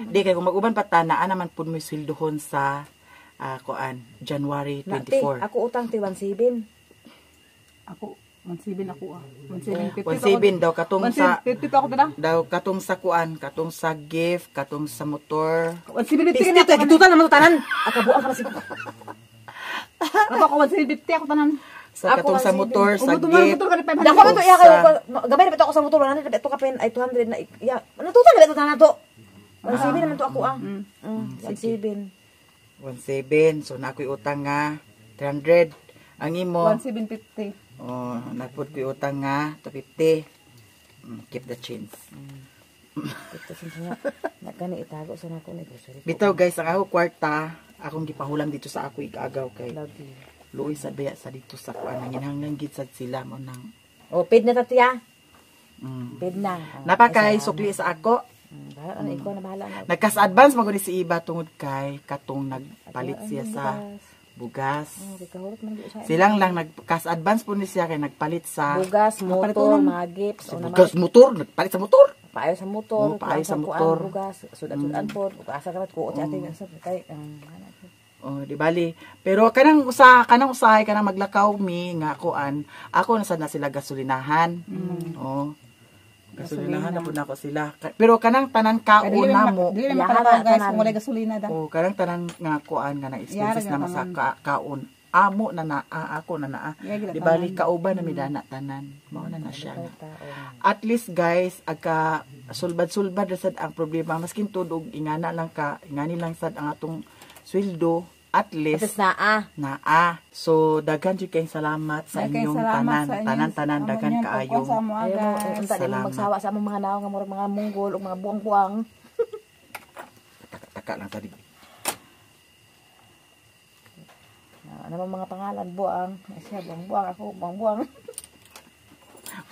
S1: Di kay kung mag-uban pa ta naa naman pud mo sweldohon sa kuan January 24.
S3: Ako utang ti 17.
S2: Ako 17 ako 1750.
S1: 17 daw katong sa
S2: 50 pa ako tada.
S1: daw katong sa kuan, katong sa gift, katong sa motor.
S2: 1750
S3: Dito gitutan naman to tanan. Akabuang ka na sigo.
S2: Ako 1750 ako tanan.
S1: Sa katong sa motor, sa
S2: Umutuman
S1: gift.
S2: motor ka ni 500.
S3: Dako ba to iya kayo gamay na ako sa motor na ito ka pen ay 200 na iya. Ano to tanan ito tanan to? 17 naman to ako 17.
S1: 17. So na ako'y utang nga 300. Ang imo
S2: 1750.
S1: oh, napud ko'y utang nga 250. Keep the change.
S3: Ito siya na kani itago sa nako ni grocery.
S1: Bitaw guys, ang ako kwarta, akong gipahulam dito sa ako igagaw kay
S3: Love you.
S1: luoy sa daya sa dito sa kuan nanginhanglan gid sad sila mo nang
S3: Oh, paid na tatiya.
S1: mm.
S3: Paid na.
S1: Napakay sukli sa ako.
S3: Bahala na ikaw na bahala na.
S1: Nagkas-advance maguni si Iba tungod kay katong nagpalit siya sa bugas.
S3: Kahurot man di siya.
S1: Silang lang nagkas-advance po ni siya kay nagpalit sa
S3: Bugas, motor, mga gifts, o naman.
S1: bugas motor, nagpalit sa motor.
S3: Paayo sa motor,
S1: Paayo sa motor.
S3: Bugas, sudan-sudan po, asa ka ko ti ate sa kay
S1: Oh, di bali. Pero kanang usahay kanang maglakaw mi nga kuan, ako nasad na sila gasolinahan. Oh. Gasolinahan na po na ako sila. Pero kanang tanan kaon na mo.
S2: Dili na makalakaw guys kung wala gasolina da.
S1: Oh, kanang tanan nga kuan nga na expenses
S2: Yara,
S1: na sa
S2: tanan.
S1: kaon. Amo na na ako na naa.
S2: Yeah,
S1: Di bali kauban na mi dana tanan. Mao na na siya. At least guys, agka sulbad-sulbad ra sad ang problema maskin tudog ingana lang ingani lang sad ang atong sweldo at least naa. So daghan jud kay salamat sa
S2: Daghan
S1: inyong
S2: salamat sa inyong
S1: tanan daghan kaayo.
S2: Sa mo
S3: Ayaw mo,
S2: guys.
S3: unta din mo magsawa sa among mga naong nga murag mga munggol o mga buwang-buwang.
S1: Taka lang tadi.
S3: Ano mga pangalan, buwang. Siya, buwang-buwang. Ako, buwang-buwang.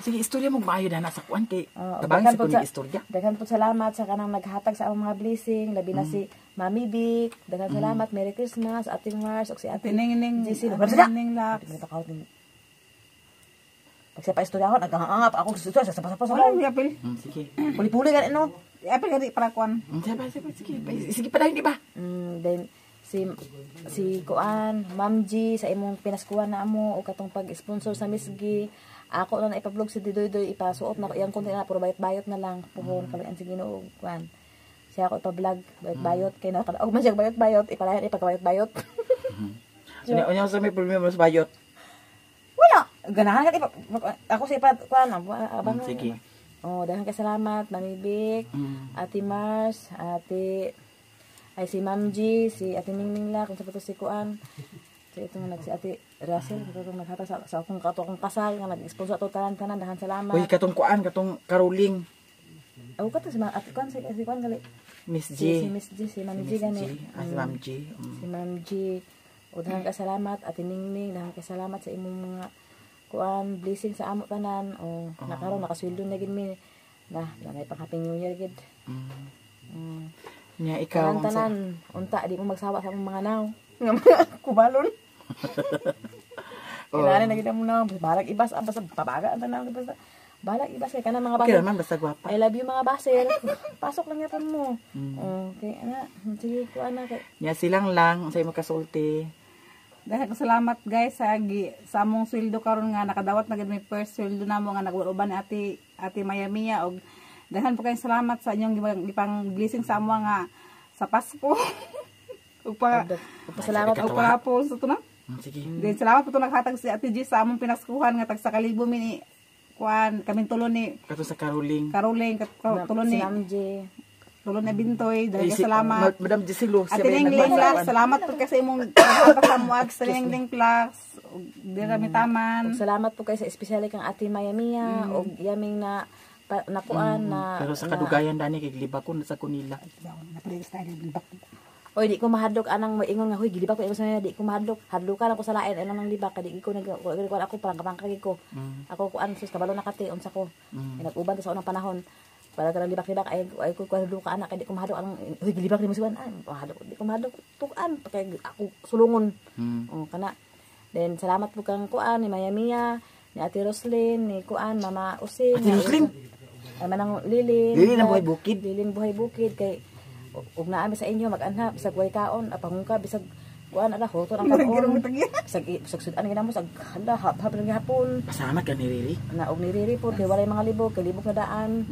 S1: Sige, istorya mo maayo na sa kuan kay
S3: Daghan
S1: tabang
S3: po
S1: sa kuning istorya.
S3: Daghan po salamat sa kanang naghatag sa among mga blessing, labi na si Mami Vic. Daghan salamat, Merry Christmas, Ate Mars, o si Ate
S2: Tining-ning.
S3: JC.
S2: Tining lax.
S3: Pag siya pa istorya ako, nagkahangap ako sa istorya, sa pasapos
S2: Wala
S3: ako.
S2: mi apil.
S3: Oh.
S1: Sige.
S3: Puli-puli ka no?
S2: Apil gani para kuan.
S1: Sige pa dahil di ba?
S3: Then, si Kuan, Ma'am G, sa imong pinaskuhan na amo, o katong pag-sponsor sa Miss G, ako na ipa-vlog si Didoy ipasuot na iyang konti na puro bayot-bayot na lang puhon kaluyan si Ginoo Kuan. Siya ako ipa-vlog bayot-bayot kay na og man siya bayot-bayot ipalayan ipagbayot-bayot.
S1: Unya sa may problema sa bayot.
S3: Wala. Ganahan ka ako sa ipa Kuan abang.
S1: Sige.
S3: Oh, dahil salamat Mami Vic, Ate Mars, Ate ay si Ma'am G, si Ate Ningning la kung sa pato si Kuan. So ito nga si Ate Russell, katong naghatag sa akong kasal nga nag-sponsor ato tanan dahan salamat.
S1: Uy, katong kuan, katong karuling.
S3: Ako ka to si Ate Kuan si Kuan gali.
S1: Miss
S6: Si
S1: G.
S6: Miss G, si Ma'am G gani.
S1: Si Ma'am G.
S6: Si Ma'am G. O daghang kasalamat at Ningning, daghang kasalamat sa imong mga kuan blessing sa amo tanan. O nakaroon nakasweldo na gid mi. Na may pang Happy New Year gid.
S1: Nya ikaw
S6: Tanan unta di mo magsawa sa among mga naw. Nga mga kubalon. Kailangan na gid mo naw, balag ibas basta pabaga ang tanan basta. Balag ibas kay kana mga
S1: okay
S6: baser.
S1: naman basta gwapa.
S6: I love you mga baser. Pasok lang yapon mo. Okay, ana, sige ko ana kay.
S1: Nya silang lang sa imo kasulti.
S2: Dahil salamat guys sa among sweldo karon nga nakadawat na gid may first sweldo namo nga nagwauban ni ate Mayamia og daghan po kayong salamat sa inyong gipang blessing sa amo nga sa Pasko. ug
S6: Pasalamat
S2: og po sa to na.
S1: Sige.
S2: Then salamat po to naghatag si Ate G sa among pinaskuhan nga tag sa kalibo mi ni kuan kaming tulo ni
S1: Kato sa Caroling.
S2: tulo ni
S6: si Ma'am J.
S2: tulo na Bintoy dahil salamat.
S1: Madam Gisilo.
S2: Ate Ningling Plus, salamat po kasi imong pagkasamuag sa Ningling Plus. Di kami taman.
S6: Salamat po kay sa espesyally kang Ate Mayamia og yaming na nakuan na
S1: Pero sa kadugayan dani kay libakon sa kunila.
S6: Oy di ko mahadlok anang moingon nga hoy gilibak ko sa di ko mahadlok. Hadlokan ako sa lain anang libak kadi ko ako parang ko. Ako kuan sus kabalo nakati unsa ko. Nag-uban sa unang panahon. Para kanang libak-libak ay ko hadlok anak kay di ko mahadlok anang hoy gilibak ni mo siwan. Mahadlok di ko mahadlok tukan kay ako sulungon. Oh kana. Then salamat po kang kuan ni Mayamia, ni Ate Roslyn, ni kuan Mama Usin.
S1: Ate Roslyn.
S6: Ay manang Lilin.
S1: Lilin ang buhay bukid.
S6: Lilin buhay bukid kay ug naami sa inyo mag-anha bisag way kaon apangungka bisag kuan ala hoto ang kaon bisag sudan ginamo sag hala hab lang gihapon
S1: Pasalamat ka ni Riri.
S6: na og ni Riri po kay walay mga libog kay libog na daan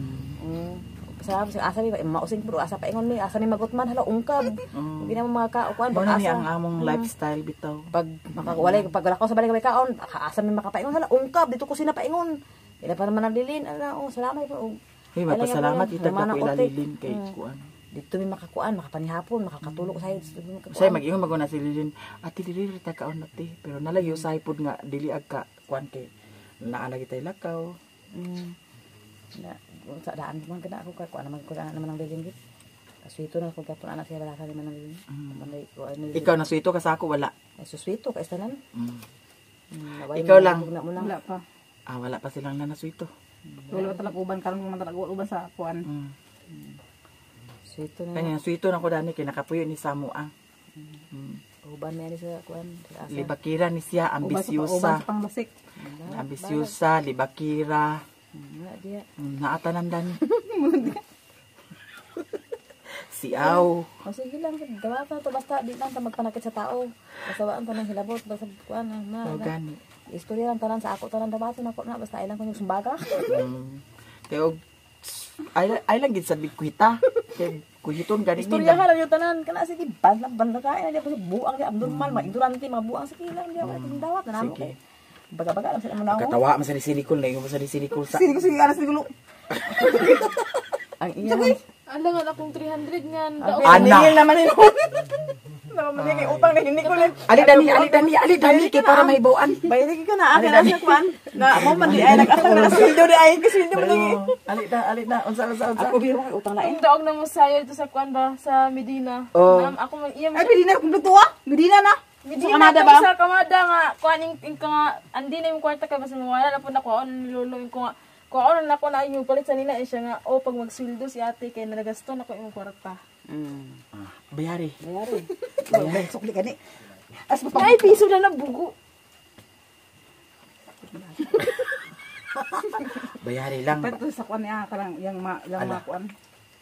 S6: pasalamat sa asa mi mausing puro asa paingon mi asa mi magutman hala ungkab ginamo mga kuan
S1: Mao na ni
S6: asa
S1: ang among lifestyle bitaw.
S6: pag makawalay pag wala ko sa balik kaon asa mi makapaingon hala ungkab dito ko sina paingon ila pa naman ang Lilin ala salamat po
S1: Hey, magpasalamat
S6: Alam,
S1: itag
S6: Manang
S1: ako
S6: Ote.
S1: ilalilin kay kuan.
S6: dito mi makakuan makapanihapon makakatulog sa
S1: Say mag-ingon maguna si Lilin. Ate dili ta kaon nati, pero nalagi usay pud nga dili ag ka kuan kay naala kita lakaw.
S6: na sa daan mo kana ako ka kuan naman ko naman ang Lilin gid. Kaswito na ko kapon anak siya balasa naman ang Lilin. Manay ko ano.
S1: Ikaw na suito ka sa ako wala.
S6: Ay suswito ka istanan.
S1: Ikaw lang.
S2: Wala pa.
S1: Wala pa silang nanasuito.
S2: Tulo talag uban karon man talag uban sa kuan.
S6: Swito na.
S1: Kanya suito na ko dani kay nakapuyo ni Samoa.
S6: Uban na ni sa kuan sa asa.
S1: Libakira ni siya,
S2: Uban
S1: ambisyosa.
S2: sa pangbasik.
S1: Ambisyosa, libakira.
S6: Wala diya.
S1: Naatanan dani. Siaw.
S6: O sige lang dawa ka to basta di lang ta magpanakit sa tao. Basta waan ta nang hilabot basta kuan na.
S1: Gani.
S6: Istorya lang tanan sa ako tanan dawaton ako na basta ilang ko yung sumbaga.
S1: Kaya ay lang gid sa bikwita. Kay kuhiton gani
S6: Istorya ka lang yung tanan kana sige banla kain na diya buang di abnormal maignorante mga buang sige lang diya wala ting dawat na namo.
S1: Sige.
S6: Baga-baga lang sila mo na ako.
S1: Katawa man sa ni Sinicol na yung sa ni Sinicol sa.
S2: Sige sige aras gulo.
S6: Ang iya.
S3: Alangan akong 300 ngan.
S1: Ana.
S2: naman ni naman ni kay utang ni Nicole.
S1: Ali dani kay para may bawaan.
S2: Bayari ka na akin sa kuan. Na mo man di ay nag-atang na sweldo di ay kasi sweldo man
S1: Ali na unsa.
S2: Ako biro kay utang lain.
S3: Ang daog na mo sayo ito sa kuan ba sa Medina.
S1: Oh.
S3: Ako mag iya
S2: Ay Medina kung tuwa. Medina na.
S3: Medina
S2: Canada
S3: ba?
S2: ba?
S3: Sa Canada nga kuaning ka nga andi na yung kwarta kay basta wala na po na kuan luluin ko nga. Kuan na ko na yung palit sa nila siya nga pag magsweldo si ate kay nagasto na ko yung kwarta.
S1: Bayari.
S2: Bayari. Sukli kani. As pa
S3: Ay piso na bugo.
S1: Bayari lang.
S2: Pato sa kuan niya karang yang mga kuan.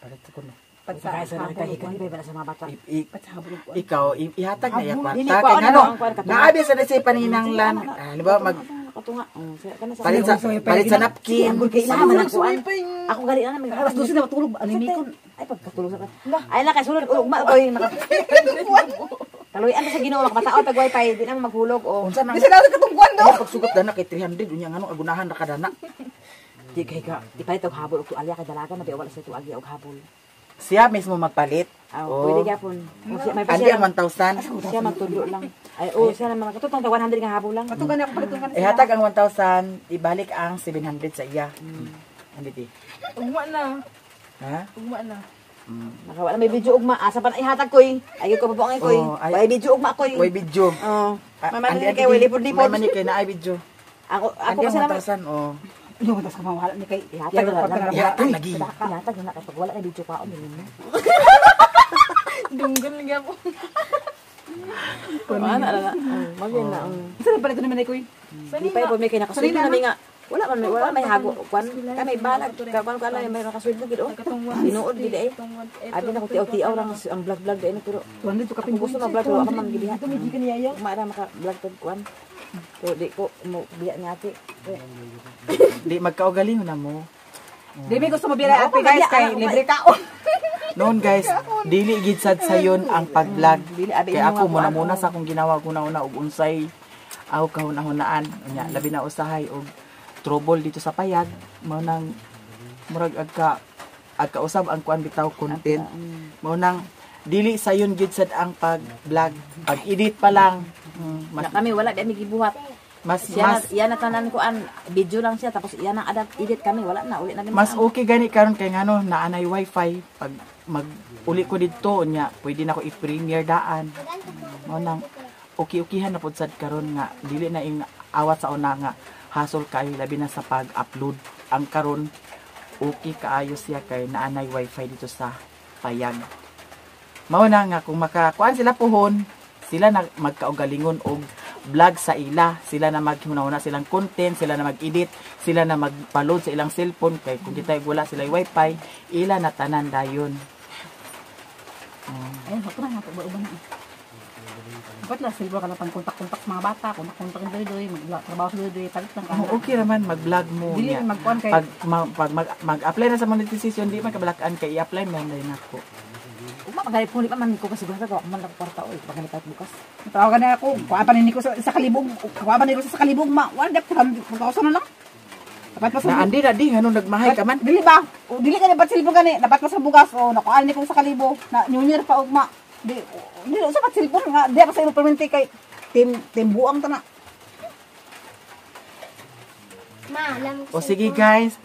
S1: Para sa kuno.
S6: Kaya sa nang tahikan ba sa mga bata.
S1: Ikaw ihatag na ya
S6: Dili
S1: kwarta
S6: ko,
S1: kay
S6: ano,
S1: ngano. Naabi sa si paninanglan. Halimbawa mag
S6: Katunga.
S1: palit sa napkin.
S6: Kailangan ako. Ako gali na may
S2: Alas 12 na matulog animikon.
S6: Ay pagkatulog sa ay na kay sulod ugma ko yung Kaluyan sa Ginoo makapataon tag wifi di na maghulog o.
S1: Unsa nang
S2: Di sila katungkuan do.
S1: pagsugot dana kay 300 unya ngano agunahan ra kadana.
S6: Di kay ka di pa ito habol og tualya kay dalaga na wala sa tualya og habol.
S1: Siya mismo magpalit.
S6: Pwede gyapon. May
S1: Andi ang 1,000.
S6: siya magtudlo lang. Ay siya naman katutong 100 nga habol lang.
S2: Patugan ako palitungan.
S1: Ihatag ang 1,000, ibalik ang 700 sa iya. Andi di.
S3: Ugma na.
S1: Ha?
S3: Ugma na. Nakawala may video ugma. Asa pa na ihatag koy. Ay ko papuangin koy.
S1: Oh, ay-
S3: May video ugma koy.
S1: Way video.
S3: Oh.
S1: Andi
S3: Mamani kay way lipod-lipod.
S1: May mani kay na ay video.
S3: Ako
S1: Andi
S3: kasi
S1: ang
S3: naman.
S1: matasan oh.
S2: Yung matas ka mawala ni kay.
S3: Ihatag na lang.
S1: Ihatag lagi.
S3: Ihatag na kay pag wala na video pa mo.
S6: Dunggan lagi ako.
S3: Ano na. Magin na.
S2: Saan pala ito naman ay kuy?
S3: Di pa po may kay nakasulit na nga. Wala may hago. Kwan kami balag. Kwan ko ala may nakasulit gid oh. Tinuod gid eh. Abi na ko tiaw-tiaw lang ang vlog day pero
S2: Tuwan dito
S3: kung gusto mag-vlog wala ka man gid ha. Tumiji kaniya mara maka-vlog tod kwan. So di ko mo biya ni ate.
S1: Di magkaugalingon na mo.
S2: Di may gusto mo bilay ate guys kay libre ka.
S1: Noon guys, dili gid sad sayon ang pag-vlog.
S3: Dili abi
S1: Kaya ako muna sa akong ginawa ko na og unsay aw kahuna-hunaan nya labi na usahay og trouble dito sa payag mao nang murag agka usab ang kuan bitaw content. Mao nang dili sayon gid sad ang pag-vlog, pag-edit pa lang.
S3: na kami wala di mi gibuhat.
S1: Mas
S3: Iya na tanan ko an video lang siya tapos iya nang edit kami wala na uli na din.
S1: mas okay gani karon kay ngano naanay wifi pag mag-uli ko didto nya pwede na ko i-premiere daan. Mao nang okay-okeyhan na pud sad karon nga dili na ing awat sa una nga hassle kayo labi na sa pag-upload. Ang karon okay kaayo siya kay naanay wifi dito sa payag. Mao na nga kung makakuan sila puhon, sila na magkaugalingon og vlog sa ila, sila na maghunahuna silang content, sila na mag-edit, sila na magpa-load sa ilang cellphone kay kung kita wala sila wifi, ila na tanan dayon.
S2: Ayun, ako na nga uban na. Dapat lang silver ka na pang kontak-kontak sa mga bata, kontak-kontak ng doy-doy, magtrabaho sa doy-doy, talit lang ka.
S1: Okay naman mag-vlog mo
S2: Dili
S1: niya.
S2: magkuan kay
S1: Pag mag-apply na sa monetization, di man kabalakan kay i-apply man din ako.
S3: Ugma magalit po pa man ko kasi gusto ko man lang kwarta oy pag ganit bukas.
S2: tawagan na ako, kuha pa ni ko sa kalibog, kuha pa ni ko sa kalibog ma. Wala dapat 1,000 na lang. Dapat pa sa
S1: Na andi na di nganong nagmahay ka man.
S2: Dili ba? O dili ka dapat silbong gani, dapat pa sa bugas o nakuha ni ko sa kalibo na New Year pa ugma. Di sa pat silbong nga, di pa sa ilo permente kay team buang ta na.
S1: O sige guys,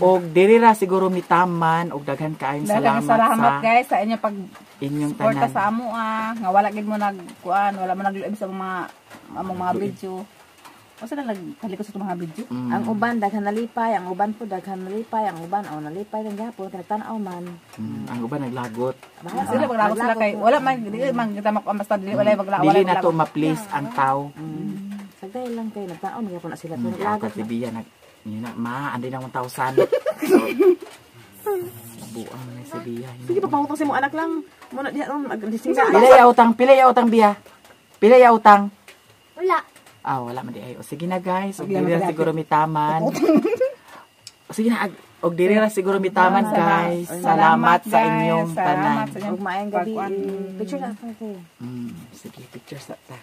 S1: og diri ra siguro mitaman og daghan kaayong
S2: Salamat
S1: salamat sa
S2: guys sa inyo pag
S1: inyong
S2: suporta
S1: tanan.
S2: sa amo nga wala gid mo nagkuan, wala mo nagluib sa mga video. O sila nagkalikot sa mga video.
S3: Ang uban daghan nalipay, ang uban po daghan nalipay, ang uban nalipay lang gapon kanagtan-aw man.
S1: Ang uban naglagot.
S2: Sila maglagot sila kay wala man dili man kita basta dili wala maglagot.
S1: Dili na to ma-please ang tao.
S3: Sagday lang kay nagtan-aw gyapon na sila
S1: Ako
S3: naglagot.
S1: si Bia yun na, andi na 1,000. Buang na si Bia.
S3: Sige pa pangutang si mo anak lang. Mo na diha ron maglising ka.
S1: Pila ya utang Bia? Pila ya utang?
S6: Wala.
S1: Wala man di ay. O sige na guys, og diri ra siguro mitaman. O sige na, og diri ra siguro mitaman guys. Salamat sa inyong tanan.
S3: Ug maayong gabi. Picture na ako kayo.
S1: Sige, picture sa ta.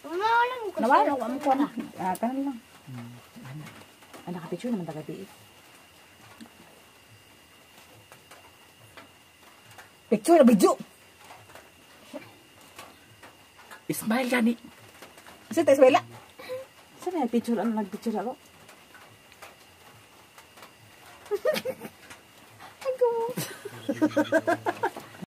S2: Nawala ko ko na. Kanan lang.
S3: Anak ka picture naman tagabi.
S2: Picture na video.
S1: Ismail gani.
S2: Kasi tayo sa
S3: Saan na picture ano nagpicture ako?
S6: Ako.